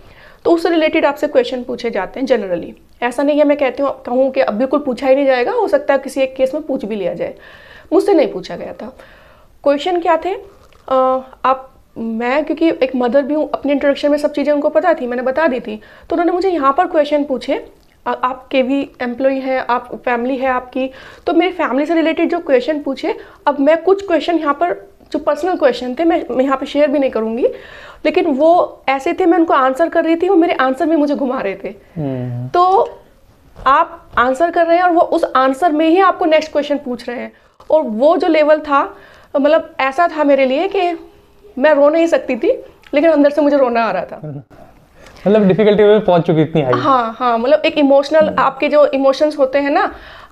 तो उससे रिलेटेड आपसे क्वेश्चन पूछे जाते हैं जनरली। ऐसा नहीं है मैं कहूँ कि अब बिल्कुल पूछा ही नहीं जाएगा, हो सकता है किसी एक केस में पूछ भी लिया जाए। मुझसे नहीं पूछा गया था। क्वेश्चन क्या थे, मैं क्योंकि एक मदर भी हूँ, अपने इंट्रोडक्शन में सब चीज़ें उनको पता थी, मैंने बता दी थी। तो उन्होंने मुझे यहाँ पर क्वेश्चन पूछे, आप केवी एम्प्लॉई हैं, आप फैमिली है आपकी, तो मेरी फैमिली से रिलेटेड जो क्वेश्चन पूछे। अब मैं कुछ क्वेश्चन यहाँ पर जो पर्सनल क्वेश्चन थे मैं यहाँ पर शेयर भी नहीं करूँगी, लेकिन वो ऐसे थे, मैं उनको आंसर कर रही थी, वो मेरे आंसर में मुझे घुमा रहे थे। तो आप आंसर कर रहे हैं और वो उस आंसर में ही आपको नेक्स्ट क्वेश्चन पूछ रहे हैं, और वो जो लेवल था मतलब ऐसा था मेरे लिए कि मैं रो नहीं सकती थी, लेकिन अंदर से मुझे रोना आ रहा था। मतलब डिफिकल्टी में पहुंच चुकी इतनी हाई। हाँ, मतलब एक इमोशनल आपके जो इमोशंस होते हैं ना,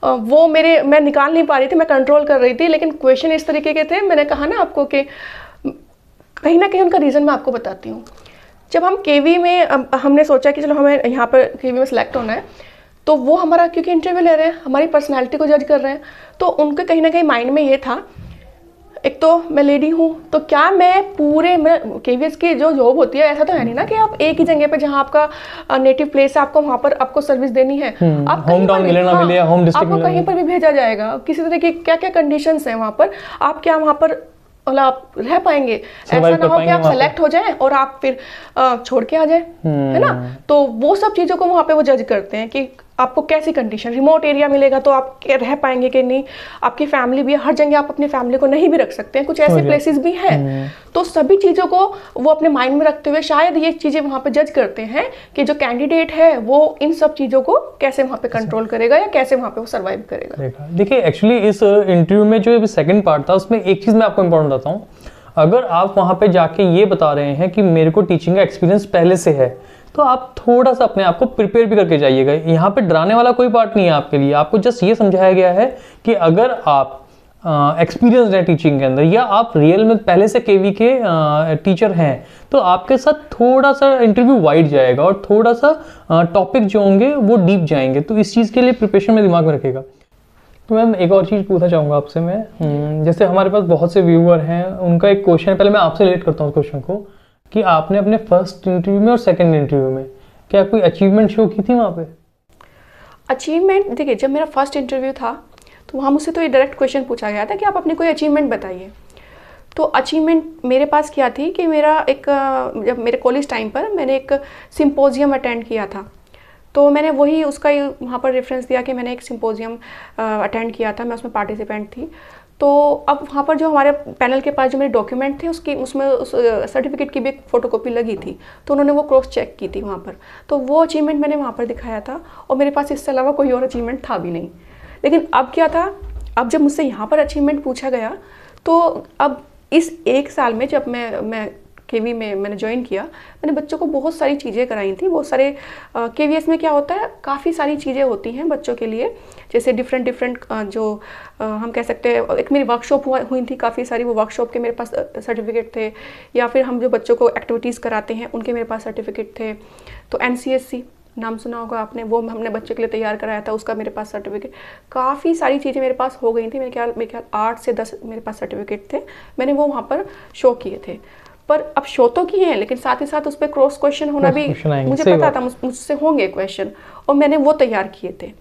वो मैं निकाल नहीं पा रही थी, मैं कंट्रोल कर रही थी, लेकिन क्वेश्चन इस तरीके के थे। मैंने कहा ना आपको कि कहीं ना कहीं उनका रीज़न मैं आपको बताती हूँ। जब हम केवी में हमने सोचा कि चलो हमें यहाँ पर केवी में सेलेक्ट होना है, तो वो हमारा क्योंकि इंटरव्यू ले रहे हैं, हमारी पर्सनैलिटी को जज कर रहे हैं, तो उनके कहीं ना कहीं माइंड में ये था, एक तो मैं लेडी हूँ, तो क्या मैं केवीएस की जो जॉब होती है, ऐसा तो है नहीं ना कि आप एक ही जगह पे जहाँ आपका नेटिव प्लेस है आपको वहाँ पर आपको सर्विस देनी है। आप होम टाउन मिले ना मिले, होम डिस्ट्रिक्ट आपको कहीं पर भी भेजा जाएगा, किसी तरह की क्या क्या कंडीशंस हैं वहाँ पर, आप क्या वहाँ पर मतलब आप रह पाएंगे। ऐसा ना हो कि आप सेलेक्ट हो जाएं और आप फिर छोड़ के आ जाएं, है ना। तो वो सब चीज़ों को वहाँ पे वो जज करते हैं कि आपको कैसी कंडीशन, रिमोट एरिया मिलेगा तो आप रह पाएंगे कि नहीं, आपकी फैमिली भी है, हर जगह आप अपनी फैमिली को नहीं भी रख सकते हैं, कुछ ऐसे प्लेसेस भी हैं। तो सभी चीज़ों को वो अपने माइंड में रखते हुए शायद ये चीज़ें वहाँ पे जज करते हैं कि जो कैंडिडेट है वो इन सब चीज़ों को कैसे वहाँ पे कंट्रोल करेगा या कैसे वहाँ पे वो सर्वाइव करेगा। देखिए एक्चुअली इस इंटरव्यू में जो सेकंड पार्ट था उसमें एक चीज़ मैं आपको इम्पोर्टेंट बताता हूँ। अगर आप वहाँ पे जाके ये बता रहे हैं कि मेरे को टीचिंग का एक्सपीरियंस पहले से है, तो आप थोड़ा सा अपने आप को प्रिपेयर भी करके जाइएगा। यहाँ पे डराने वाला कोई पार्ट नहीं है आपके लिए। आपको जस्ट ये समझाया गया है कि अगर आप एक्सपीरियंस है टीचिंग के अंदर, या आप रियल में पहले से केवी के टीचर हैं, तो आपके साथ थोड़ा सा इंटरव्यू वाइड जाएगा और थोड़ा सा टॉपिक जो होंगे वो डीप जाएंगे। तो इस चीज़ के लिए प्रिपरेशन में दिमाग में रखेगा। तो मैम एक और चीज़ पूछना चाहूँगा आपसे मैं, जैसे हमारे पास बहुत से व्यूअर हैं, उनका एक क्वेश्चन, पहले मैं आपसे रिलेट करता हूँ उस क्वेश्चन को, कि आपने अपने फर्स्ट इंटरव्यू में और सेकंड इंटरव्यू में क्या कोई अचीवमेंट शो की थी वहाँ पे? अचीवमेंट देखिए, जब मेरा फर्स्ट इंटरव्यू था तो वहाँ मुझसे तो ये डायरेक्ट क्वेश्चन पूछा गया था कि आप अपनी कोई अचीवमेंट बताइए। तो अचीवमेंट मेरे पास क्या थी कि मेरा एक जब मेरे कॉलेज टाइम पर मैंने एक सिंपोजियम अटेंड किया था, तो मैंने वही उसका वहाँ पर रेफरेंस दिया कि मैंने एक सिंपोजियम अटेंड किया था, मैं उसमें पार्टिसिपेंट थी। तो अब वहाँ पर जो हमारे पैनल के पास जो मेरे डॉक्यूमेंट थे उसमें उस सर्टिफिकेट की भी एक फ़ोटोकॉपी लगी थी, तो उन्होंने वो क्रॉस चेक की थी वहाँ पर, तो वो अचीवमेंट मैंने वहाँ पर दिखाया था और मेरे पास इससे अलावा कोई और अचीवमेंट था भी नहीं। लेकिन अब क्या था, अब जब मुझसे यहाँ पर अचीवमेंट पूछा गया तो अब इस 1 साल में जब मैं केवी में मैंने ज्वाइन किया, मैंने बच्चों को बहुत सारी चीज़ें कराई थी। बहुत सारे केवीएस में क्या होता है, काफ़ी सारी चीज़ें होती हैं बच्चों के लिए, जैसे डिफरेंट जो हम कह सकते हैं, एक मेरी वर्कशॉप हुई थी काफ़ी सारी, वो वर्कशॉप के मेरे पास सर्टिफिकेट थे, या फिर हम जो बच्चों को एक्टिविटीज़ कराते हैं उनके मेरे पास सर्टिफिकेट थे। तो NCSC नाम सुना होगा आपने, वो हमने बच्चों के लिए तैयार कराया था, उसका मेरे पास सर्टिफिकेट, काफ़ी सारी चीज़ें मेरे पास हो गई थी। मेरे ख्याल 8 से 10 मेरे पास सर्टिफिकेट थे, मैंने वो वहाँ पर शो किए थे। पर अब शो तो किए हैं, लेकिन साथ ही साथ उस पर क्रॉस क्वेश्चन होना भी मुझे पता था, मुझसे होंगे क्वेश्चन, और मैंने वो तैयार किए थे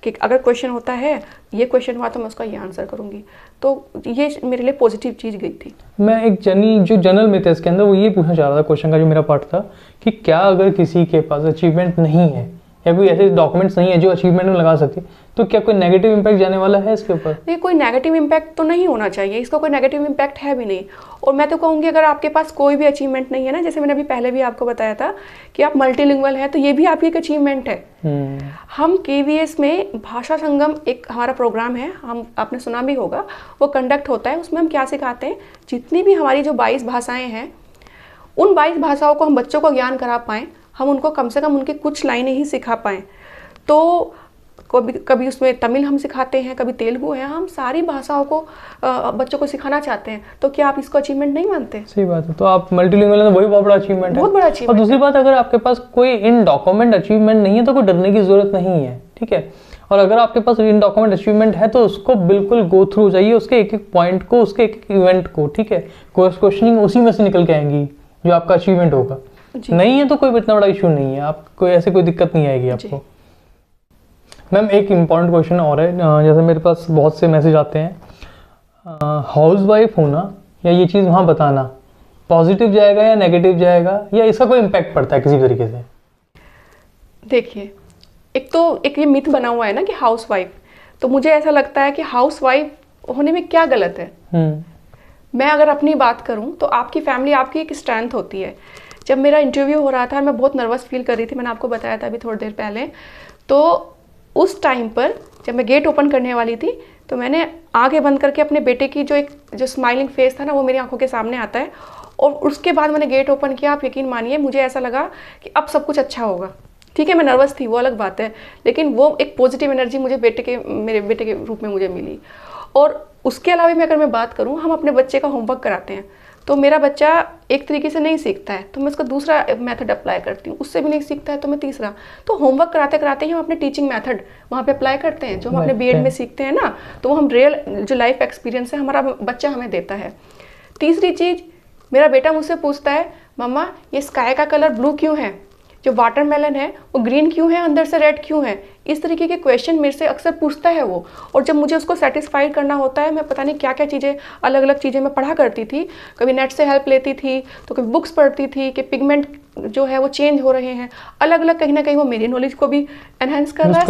कि अगर क्वेश्चन होता है, ये क्वेश्चन हुआ तो मैं उसका ये आंसर करूँगी। तो ये मेरे लिए पॉजिटिव चीज़ गई थी। मैं एक जनरल मिथ है इसके अंदर, वो ये पूछना चाह रहा था, क्वेश्चन का जो मेरा पार्ट था कि क्या अगर किसी के पास अचीवमेंट नहीं है या कोई ऐसे डॉक्यूमेंट्स नहीं है जो अचीवमेंट में लगा सके, तो क्या कोई नेगेटिव इम्पैक्ट जाने वाला है इसके ऊपर? नहीं, कोई नेगेटिव इम्पैक्ट तो नहीं होना चाहिए, इसका कोई नेगेटिव इम्पैक्ट है भी नहीं। और मैं तो कहूँगी अगर आपके पास कोई भी अचीवमेंट नहीं है ना, जैसे मैंने अभी पहले भी आपको बताया था कि आप मल्टीलिंगुअल हैं, तो ये भी आपकी एक अचीवमेंट है। हम KVS में भाषा संगम एक हमारा प्रोग्राम है, हम आपने सुना भी होगा, वो कंडक्ट होता है। उसमें हम क्या सिखाते हैं, जितनी भी हमारी जो 22 भाषाएँ हैं, उन 22 भाषाओं को हम बच्चों को ज्ञान करा पाएँ, हम उनको कम से कम उनकी कुछ लाइनें ही सिखा पाएँ। तो कभी उसमें तमिल हम सिखाते हैं, कभी तेलुगु है, हम सारी भाषाओं को बच्चों को सिखाना चाहते हैं। तो क्या आप इसको अचीवमेंट नहीं मानते? सही बात है। तो आप मल्टीलिंगुअल है, वही बहुत बड़ा अचीवमेंट है, बहुत बड़ा अचीवमेंट। और दूसरी बात, अगर आपके पास कोई इन डॉक्यूमेंट अचीवमेंट नहीं है तो कोई डरने की जरूरत नहीं है, ठीक है। और अगर आपके पास इन डॉक्यूमेंट अचीवमेंट है तो उसको बिल्कुल गो थ्रू जाइए, उसके एक एक पॉइंट को, उसके एक एक इवेंट को, ठीक है। क्वेश्चनिंग उसी में से निकल के आएंगी जो आपका अचीवमेंट होगा। नहीं है तो कोई इतना बड़ा इशू नहीं है, आप कोई ऐसे कोई दिक्कत नहीं आएगी आपको। मैम एक इम्पॉर्टेंट क्वेश्चन और है, जैसे मेरे पास बहुत से मैसेज आते हैं, हाउस वाइफ होना या ये चीज़ वहाँ बताना पॉजिटिव जाएगा या नेगेटिव जाएगा, या इसका कोई इम्पैक्ट पड़ता है किसी तरीके से? देखिए, एक ये मिथ बना हुआ है ना कि हाउस वाइफ, तो मुझे ऐसा लगता है कि हाउस वाइफ होने में क्या गलत है। मैं अगर अपनी बात करूं तो आपकी फैमिली आपकी एक स्ट्रेंथ होती है। जब मेरा इंटरव्यू हो रहा था, मैं बहुत नर्वस फील कर रही थी, मैंने आपको बताया था अभी थोड़ी देर पहले। तो उस टाइम पर जब मैं गेट ओपन करने वाली थी, तो मैंने आंखें बंद करके अपने बेटे की जो स्माइलिंग फेस था ना, वो मेरी आंखों के सामने आता है, और उसके बाद मैंने गेट ओपन किया। आप यकीन मानिए, मुझे ऐसा लगा कि अब सब कुछ अच्छा होगा। ठीक है, मैं नर्वस थी, वो अलग बात है, लेकिन वो एक पॉजिटिव एनर्जी मुझे मेरे बेटे के रूप में मुझे मिली। और उसके अलावा भी अगर मैं बात करूँ, हम अपने बच्चे का होमवर्क कराते हैं, तो मेरा बच्चा एक तरीके से नहीं सीखता है तो मैं उसका दूसरा मेथड अप्लाई करती हूँ, उससे भी नहीं सीखता है तो मैं तीसरा। तो होमवर्क कराते कराते ही हम अपने टीचिंग मेथड वहाँ पे अप्लाई करते हैं, जो हम अपने बीएड में सीखते हैं ना, तो वो हम रियल जो लाइफ एक्सपीरियंस है हमारा बच्चा हमें देता है। तीसरी चीज़, मेरा बेटा मुझसे पूछता है, मम्मा ये स्काई का कलर ब्लू क्यों है, जो वाटरमेलन है वो ग्रीन क्यों है, अंदर से रेड क्यों है। इस तरीके के क्वेश्चन मेरे से अक्सर पूछता है वो, और जब मुझे उसको सेटिस्फाइड करना होता है, मैं पता नहीं क्या क्या चीज़ें, अलग अलग चीज़ें मैं पढ़ा करती थी, कभी नेट से हेल्प लेती थी, तो कभी बुक्स पढ़ती थी कि पिगमेंट जो है वो चेंज हो रहे हैं, अलग अलग, कहीं ना कहीं वो मेरी नॉलेज को भी एनहेंस कर रहा है,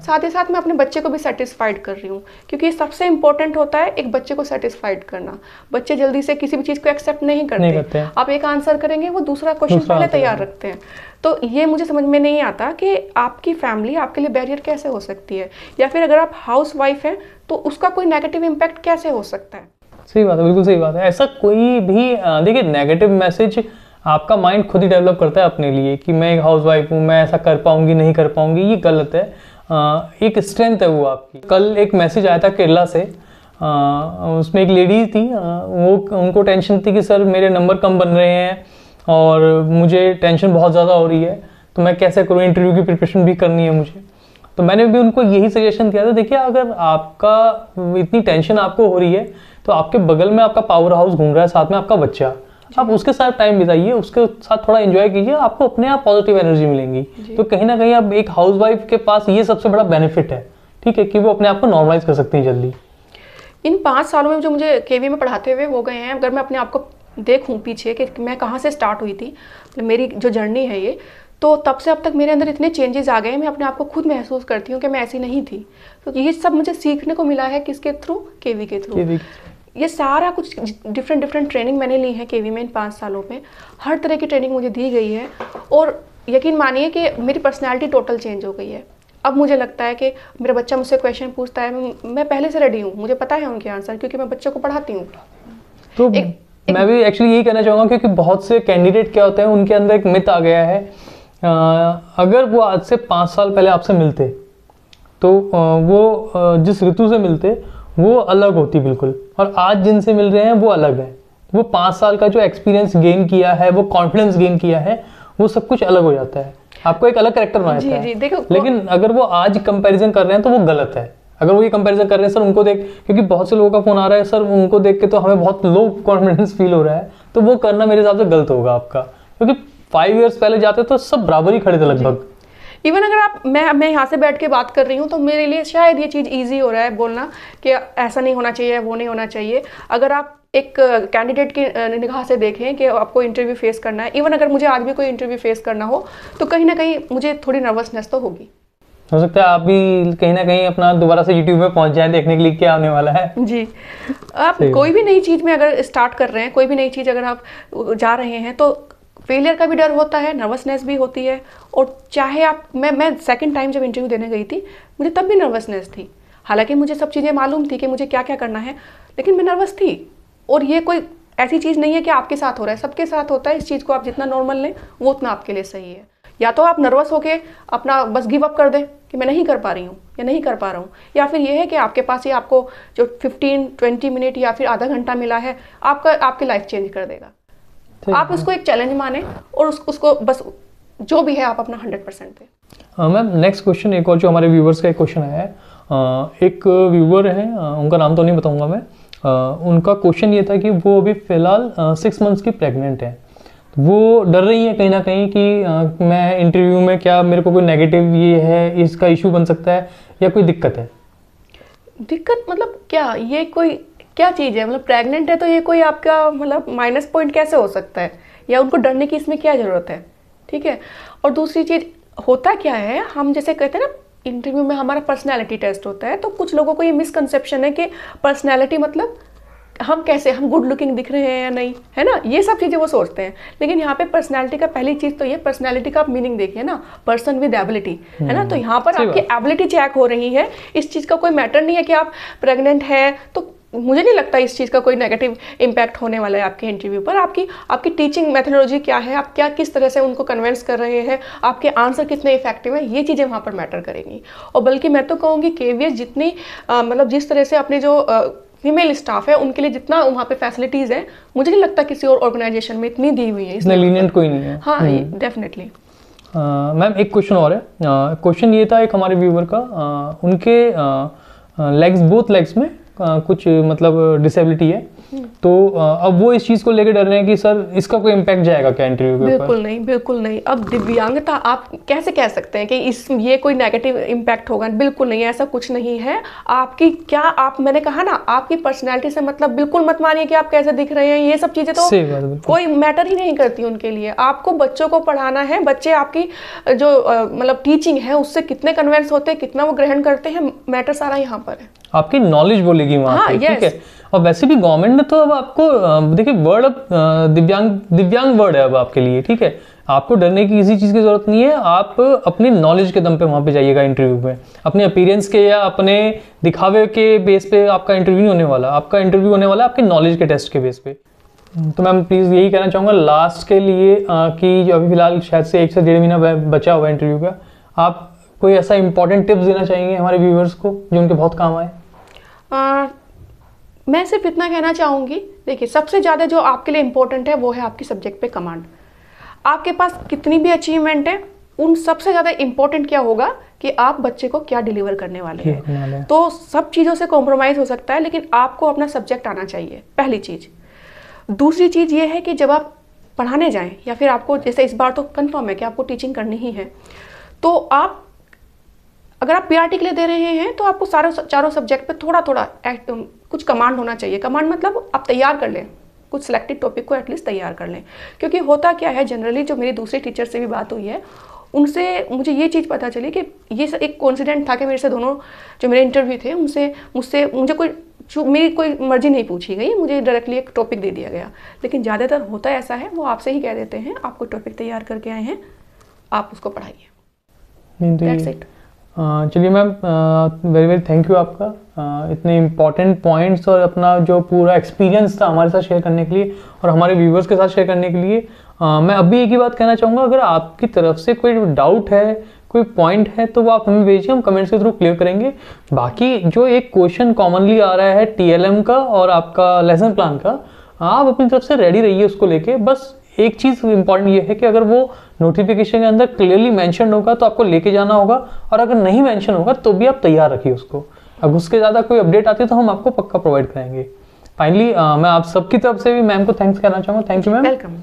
साथ ही साथ मैं अपने बच्चे को भी सेटिस्फाइड कर रही हूँ, क्योंकि सबसे इंपॉर्टेंट होता है एक बच्चे को सेटिस्फाइड करना। बच्चे जल्दी से किसी भी चीज़ को एक्सेप्ट नहीं करते। आप एक आंसर करेंगे, वो दूसरा क्वेश्चन पहले तैयार रखते हैं। तो ये मुझे समझ में नहीं आता कि आपकी फैमिली आपके लिए बैरियर कैसे हो सकती है, या फिर अगर आप हाउस वाइफ हैं तो उसका कोई नेगेटिव इम्पैक्ट कैसे हो सकता है। सही बात है, बिल्कुल सही बात है। ऐसा कोई भी देखिए, नेगेटिव मैसेज आपका माइंड खुद ही डेवलप करता है अपने लिए कि मैं एक हाउस वाइफ हूँ, मैं ऐसा कर पाऊंगी नहीं कर पाऊंगी, ये गलत है। एक स्ट्रेंथ है वो आपकी। कल एक मैसेज आया था केरला से, उसमें एक लेडी थी, वो उनको टेंशन थी कि सर मेरे नंबर कम बन रहे हैं और मुझे टेंशन बहुत ज़्यादा हो रही है, तो मैं कैसे करूँ, इंटरव्यू की प्रिपरेशन भी करनी है मुझे। तो मैंने भी उनको यही सजेशन किया था, देखिए अगर आपका इतनी टेंशन आपको हो रही है तो आपके बगल में आपका पावर हाउस घूम रहा है, साथ में आपका बच्चा, आप उसके साथ टाइम बिताइए, उसके साथ थोड़ा एंजॉय कीजिए, आपको अपने आप पॉजिटिव एनर्जी मिलेंगी। तो कहीं ना कहीं अब एक हाउसवाइफ के पास ये सबसे बड़ा बेनिफिट है, ठीक है, कि वो अपने आप को नॉर्मलाइज कर सकती है जल्दी। इन 5 सालों में जो मुझे केवी में पढ़ाते हुए हो गए हैं, अगर मैं अपने आप को देखूं पीछे कि मैं कहाँ से स्टार्ट हुई थी, मेरी जो जर्नी है ये, तो तब से अब तक मेरे अंदर इतने चेंजेस आ गए, मैं अपने आप को खुद महसूस करती हूँ कि मैं ऐसी नहीं थी। तो ये सब मुझे सीखने को मिला है किसके थ्रू, केवी के थ्रू। ये सारा कुछ डिफरेंट डिफरेंट ट्रेनिंग मैंने ली है केवी में इन 5 सालों में। हर तरह की ट्रेनिंग मुझे दी गई है और यकीन मानिए कि मेरी पर्सनैलिटी टोटल चेंज हो गई है। अब मुझे लगता है कि मेरा बच्चा मुझसे क्वेश्चन पूछता है, मैं पहले से रेडी हूँ, मुझे पता है उनके आंसर, क्योंकि मैं बच्चों को पढ़ाती हूँ। तो मैं भी एक्चुअली यही कहना चाहूँगा, क्योंकि बहुत से कैंडिडेट क्या होते हैं, उनके अंदर एक मिथ आ गया है, अगर वो आज से 5 साल पहले आपसे मिलते तो वो जिस ऋतु से मिलते वो अलग होती बिल्कुल, और आज जिनसे मिल रहे हैं वो अलग है। वो 5 साल का जो एक्सपीरियंस गेन किया है, वो कॉन्फिडेंस गेन किया है, वो सब कुछ अलग हो जाता है, आपको एक अलग कैरेक्टर बना जाता है। देखो, लेकिन अगर वो आज कंपैरिजन कर रहे हैं तो वो गलत है। अगर वो ये कंपैरिजन कर रहे हैं सर उनको देख, क्योंकि बहुत से लोगों का फोन आ रहा है सर उनको देख के तो हमें बहुत लो कॉन्फिडेंस फील हो रहा है, तो वो करना मेरे हिसाब से गलत होगा आपका, क्योंकि 5 इयर्स पहले जाते तो सब बराबर ही खड़े थे लगभग। इवन अगर आप मैं यहाँ से बैठ के बात कर रही हूँ तो मेरे लिए शायद ये चीज़ ईजी हो रहा है बोलना कि ऐसा नहीं होना चाहिए, वो नहीं होना चाहिए। अगर आप एक कैंडिडेट की निगाह से देखें कि आपको इंटरव्यू फेस करना है, इवन अगर मुझे आज भी कोई इंटरव्यू फेस करना हो तो कहीं ना कहीं मुझे थोड़ी नर्वसनेस तो होगी। हो सकता है आप भी कहीं ना कहीं अपना दोबारा से यूट्यूब में पहुंच जाए देखने के लिए क्या होने वाला है। जी, आप कोई भी नई चीज़ में अगर स्टार्ट कर रहे हैं, कोई भी नई चीज़ अगर आप जा रहे हैं तो फेलियर का भी डर होता है, नर्वसनेस भी होती है। और चाहे आप मैं सेकंड टाइम जब इंटरव्यू देने गई थी मुझे तब भी नर्वसनेस थी, हालांकि मुझे सब चीज़ें मालूम थी कि मुझे क्या क्या करना है, लेकिन मैं नर्वस थी। और ये कोई ऐसी चीज़ नहीं है कि आपके साथ हो रहा है, सबके साथ होता है। इस चीज़ को आप जितना नॉर्मल लें वो उतना आपके लिए सही है। या तो आप नर्वस होके अपना बस गिव अप कर दें कि मैं नहीं कर पा रही हूँ या नहीं कर पा रहा हूँ, या फिर ये है कि आपके पास ये आपको जो 15-20 मिनट या फिर आधा घंटा मिला है आपकी लाइफ चेंज कर देगा। आप उसको एक चैलेंज माने और उसको बस जो भी है आप अपना 100% दें। मैम नेक्स्ट क्वेश्चन एक और जो हमारे व्यूवर्स का एक क्वेश्चन आया है, एक व्यूवर है, उनका नाम तो नहीं बताऊंगा मैं, उनका क्वेश्चन ये था कि वो अभी फ़िलहाल 6 मंथ्स की प्रेग्नेंट है। वो डर रही है कहीं ना कहीं कि मैं इंटरव्यू में क्या मेरे को कोई नेगेटिव ये है, इसका इशू बन सकता है या कोई दिक्कत है। दिक्कत मतलब क्या, ये कोई क्या चीज़ है, मतलब प्रेग्नेंट है तो ये कोई आपका मतलब माइनस पॉइंट कैसे हो सकता है, या उनको डरने की इसमें क्या ज़रूरत है। ठीक है। और दूसरी चीज़ होता क्या है, हम जैसे कहते हैं ना इंटरव्यू में हमारा पर्सनैलिटी टेस्ट होता है, तो कुछ लोगों को ये मिसकंसेप्शन है कि पर्सनैलिटी मतलब हम गुड लुकिंग दिख रहे हैं या नहीं, है ना, ये सब चीज़ें वो सोचते हैं। लेकिन यहाँ पे पर्सनैलिटी का पहली चीज़ तो ये, पर्सनैलिटी का आप मीनिंग देखिए ना, पर्सन विद एबिलिटी, है ना। तो यहाँ पर आपकी एबिलिटी चेक हो रही है। इस चीज़ का कोई मैटर नहीं है कि आप प्रेग्नेंट हैं, तो मुझे नहीं लगता इस चीज़ का कोई नेगेटिव इम्पैक्ट होने वाला है आपके इंटरव्यू पर। आपकी टीचिंग मेथोडोलॉजी क्या है, आप किस तरह से उनको कन्विंस कर रहे हैं, आपके आंसर कितने इफेक्टिव हैं, ये चीज़ें वहाँ पर मैटर करेंगी। और बल्कि मैं तो कहूँगी केवीएस जितनी मतलब जिस तरह से अपने जो फीमेल स्टाफ है उनके लिए जितना वहाँ पे फैसिलिटीज़ है, मुझे नहीं लगता किसी और ऑर्गेनाइजेशन में इतनी दी हुई है, इसमें लीनियंट कोई नहीं है। हाँ, डेफिनेटली। मैम एक क्वेश्चन और है, क्वेश्चन ये था एक हमारे व्यूवर का, उनके लेग्स, बोथ लेग्स में कुछ मतलब डिसेबिलिटी है, तो अब वो इस चीज़ को लेकर डर रहे हैं कि सर इसका कोई इम्पैक्ट जाएगा क्या इंटरव्यू के ऊपर। बिल्कुल नहीं, बिल्कुल नहीं। अब दिव्यांगता आप कैसे कह सकते हैं कि ये कोई नेगेटिव इम्पैक्ट होगा, बिल्कुल नहीं, ऐसा कुछ नहीं है। आपकी क्या मैंने कहा ना, आपकी पर्सनैलिटी से मतलब बिल्कुल मत मानिए कि आप कैसे दिख रहे हैं, ये सब चीज़ें तो कोई मैटर ही नहीं करती उनके लिए। आपको बच्चों को पढ़ाना है, बच्चे आपकी जो मतलब टीचिंग है उससे कितने कन्विंस होते हैं, कितना वो ग्रहण करते हैं, मैटर सारा यहाँ पर है। आपकी नॉलेज बोलेगी वहाँ हाँ, पे, ठीक है। और वैसे भी गवर्नमेंट ने तो अब आपको देखिए वर्ड अब दिव्यांग वर्ड है अब आपके लिए, ठीक है। आपको डरने की किसी चीज़ की जरूरत नहीं है, आप अपनी नॉलेज के दम पे वहाँ पे जाइएगा इंटरव्यू में। अपने अपीयरेंस के या अपने दिखावे के बेस पे आपका इंटरव्यू नहीं होने वाला, आपका इंटरव्यू होने वाला आपके नॉलेज के टेस्ट के बेस पे। तो मैम प्लीज़ यही कहना चाहूँगा लास्ट के लिए कि जो अभी फिलहाल शायद से 1 से 1.5 महीना बचा हुआ है इंटरव्यू का, आप कोई ऐसा इंपॉर्टेंट टिप्स देना चाहेंगे हमारे व्यूअर्स को जो उनके बहुत काम आए। मैं सिर्फ इतना कहना चाहूँगी, देखिए सबसे ज़्यादा जो आपके लिए इम्पोर्टेंट है वो है आपकी सब्जेक्ट पे कमांड। आपके पास कितनी भी अचीवमेंट है, उन सबसे ज़्यादा इम्पोर्टेंट क्या होगा कि आप बच्चे को क्या डिलीवर करने वाले हैं। तो सब चीज़ों से कॉम्प्रोमाइज़ हो सकता है, लेकिन आपको अपना सब्जेक्ट आना चाहिए, पहली चीज़। दूसरी चीज़ ये है कि जब आप पढ़ाने जाएँ या फिर आपको, जैसे इस बार तो कन्फर्म है कि आपको टीचिंग करनी ही है, तो आप अगर आप पीआरटी के लिए दे रहे हैं तो आपको चारों सब्जेक्ट पे थोड़ा थोड़ा कुछ कमांड होना चाहिए। कमांड मतलब आप तैयार कर लें कुछ सिलेक्टेड टॉपिक को एटलीस्ट तैयार कर लें। क्योंकि होता क्या है, जनरली जो मेरी दूसरी टीचर से भी बात हुई है, उनसे मुझे ये चीज़ पता चली कि ये एक कोइंसिडेंट था कि मेरे से दोनों जो मेरे इंटरव्यू थे मुझे मेरी कोई मर्जी नहीं पूछी गई, मुझे डायरेक्टली एक टॉपिक दे दिया गया। लेकिन ज़्यादातर होता ऐसा है, वो आपसे ही कह देते हैं आप कोई टॉपिक तैयार करके आए हैं, आप उसको पढ़ाइए। That's it. चलिए ma'am, very very thank you आपका इतने इम्पॉर्टेंट पॉइंट्स और अपना जो पूरा एक्सपीरियंस था हमारे साथ शेयर करने के लिए और हमारे व्यूवर्स के साथ शेयर करने के लिए। मैं अभी एक ही बात कहना चाहूँगा, अगर आपकी तरफ से कोई डाउट है, कोई पॉइंट है, तो वो आप हमें भेजिए, हम कमेंट्स के थ्रू क्लियर करेंगे। बाकी जो एक क्वेश्चन कॉमनली आ रहा है TLM का और आपका लेसन प्लान का, आप अपनी तरफ से रेडी रहिए उसको लेके। बस एक चीज़ इंपॉर्टेंट ये है कि अगर वो नोटिफिकेशन के अंदर क्लियरली मेंशन होगा तो आपको लेके जाना होगा, और अगर नहीं मेंशन होगा तो भी आप तैयार रखिए उसको। अब उसके ज़्यादा कोई अपडेट आती है तो हम आपको पक्का प्रोवाइड करेंगे। फाइनली मैं आप सबकी तरफ से भी मैम को थैंक्स कहना चाहूँगा। Thank you ma'am. वेलकम।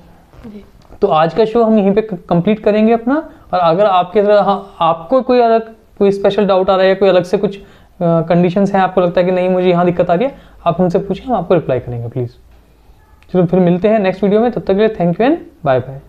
तो आज का शो हम यहीं पे कंप्लीट करेंगे अपना। और अगर आपके तरह आपको कोई अलग कोई स्पेशल डाउट आ रहा है, कोई अलग से कुछ कंडीशंस हैं, आपको लगता है कि नहीं मुझे यहाँ दिक्कत आ रही है, आप हमसे पूछें, हम आपको रिप्लाई करेंगे प्लीज़। चलो फिर मिलते हैं नेक्स्ट वीडियो में, तब तक के लिए thank you and bye bye.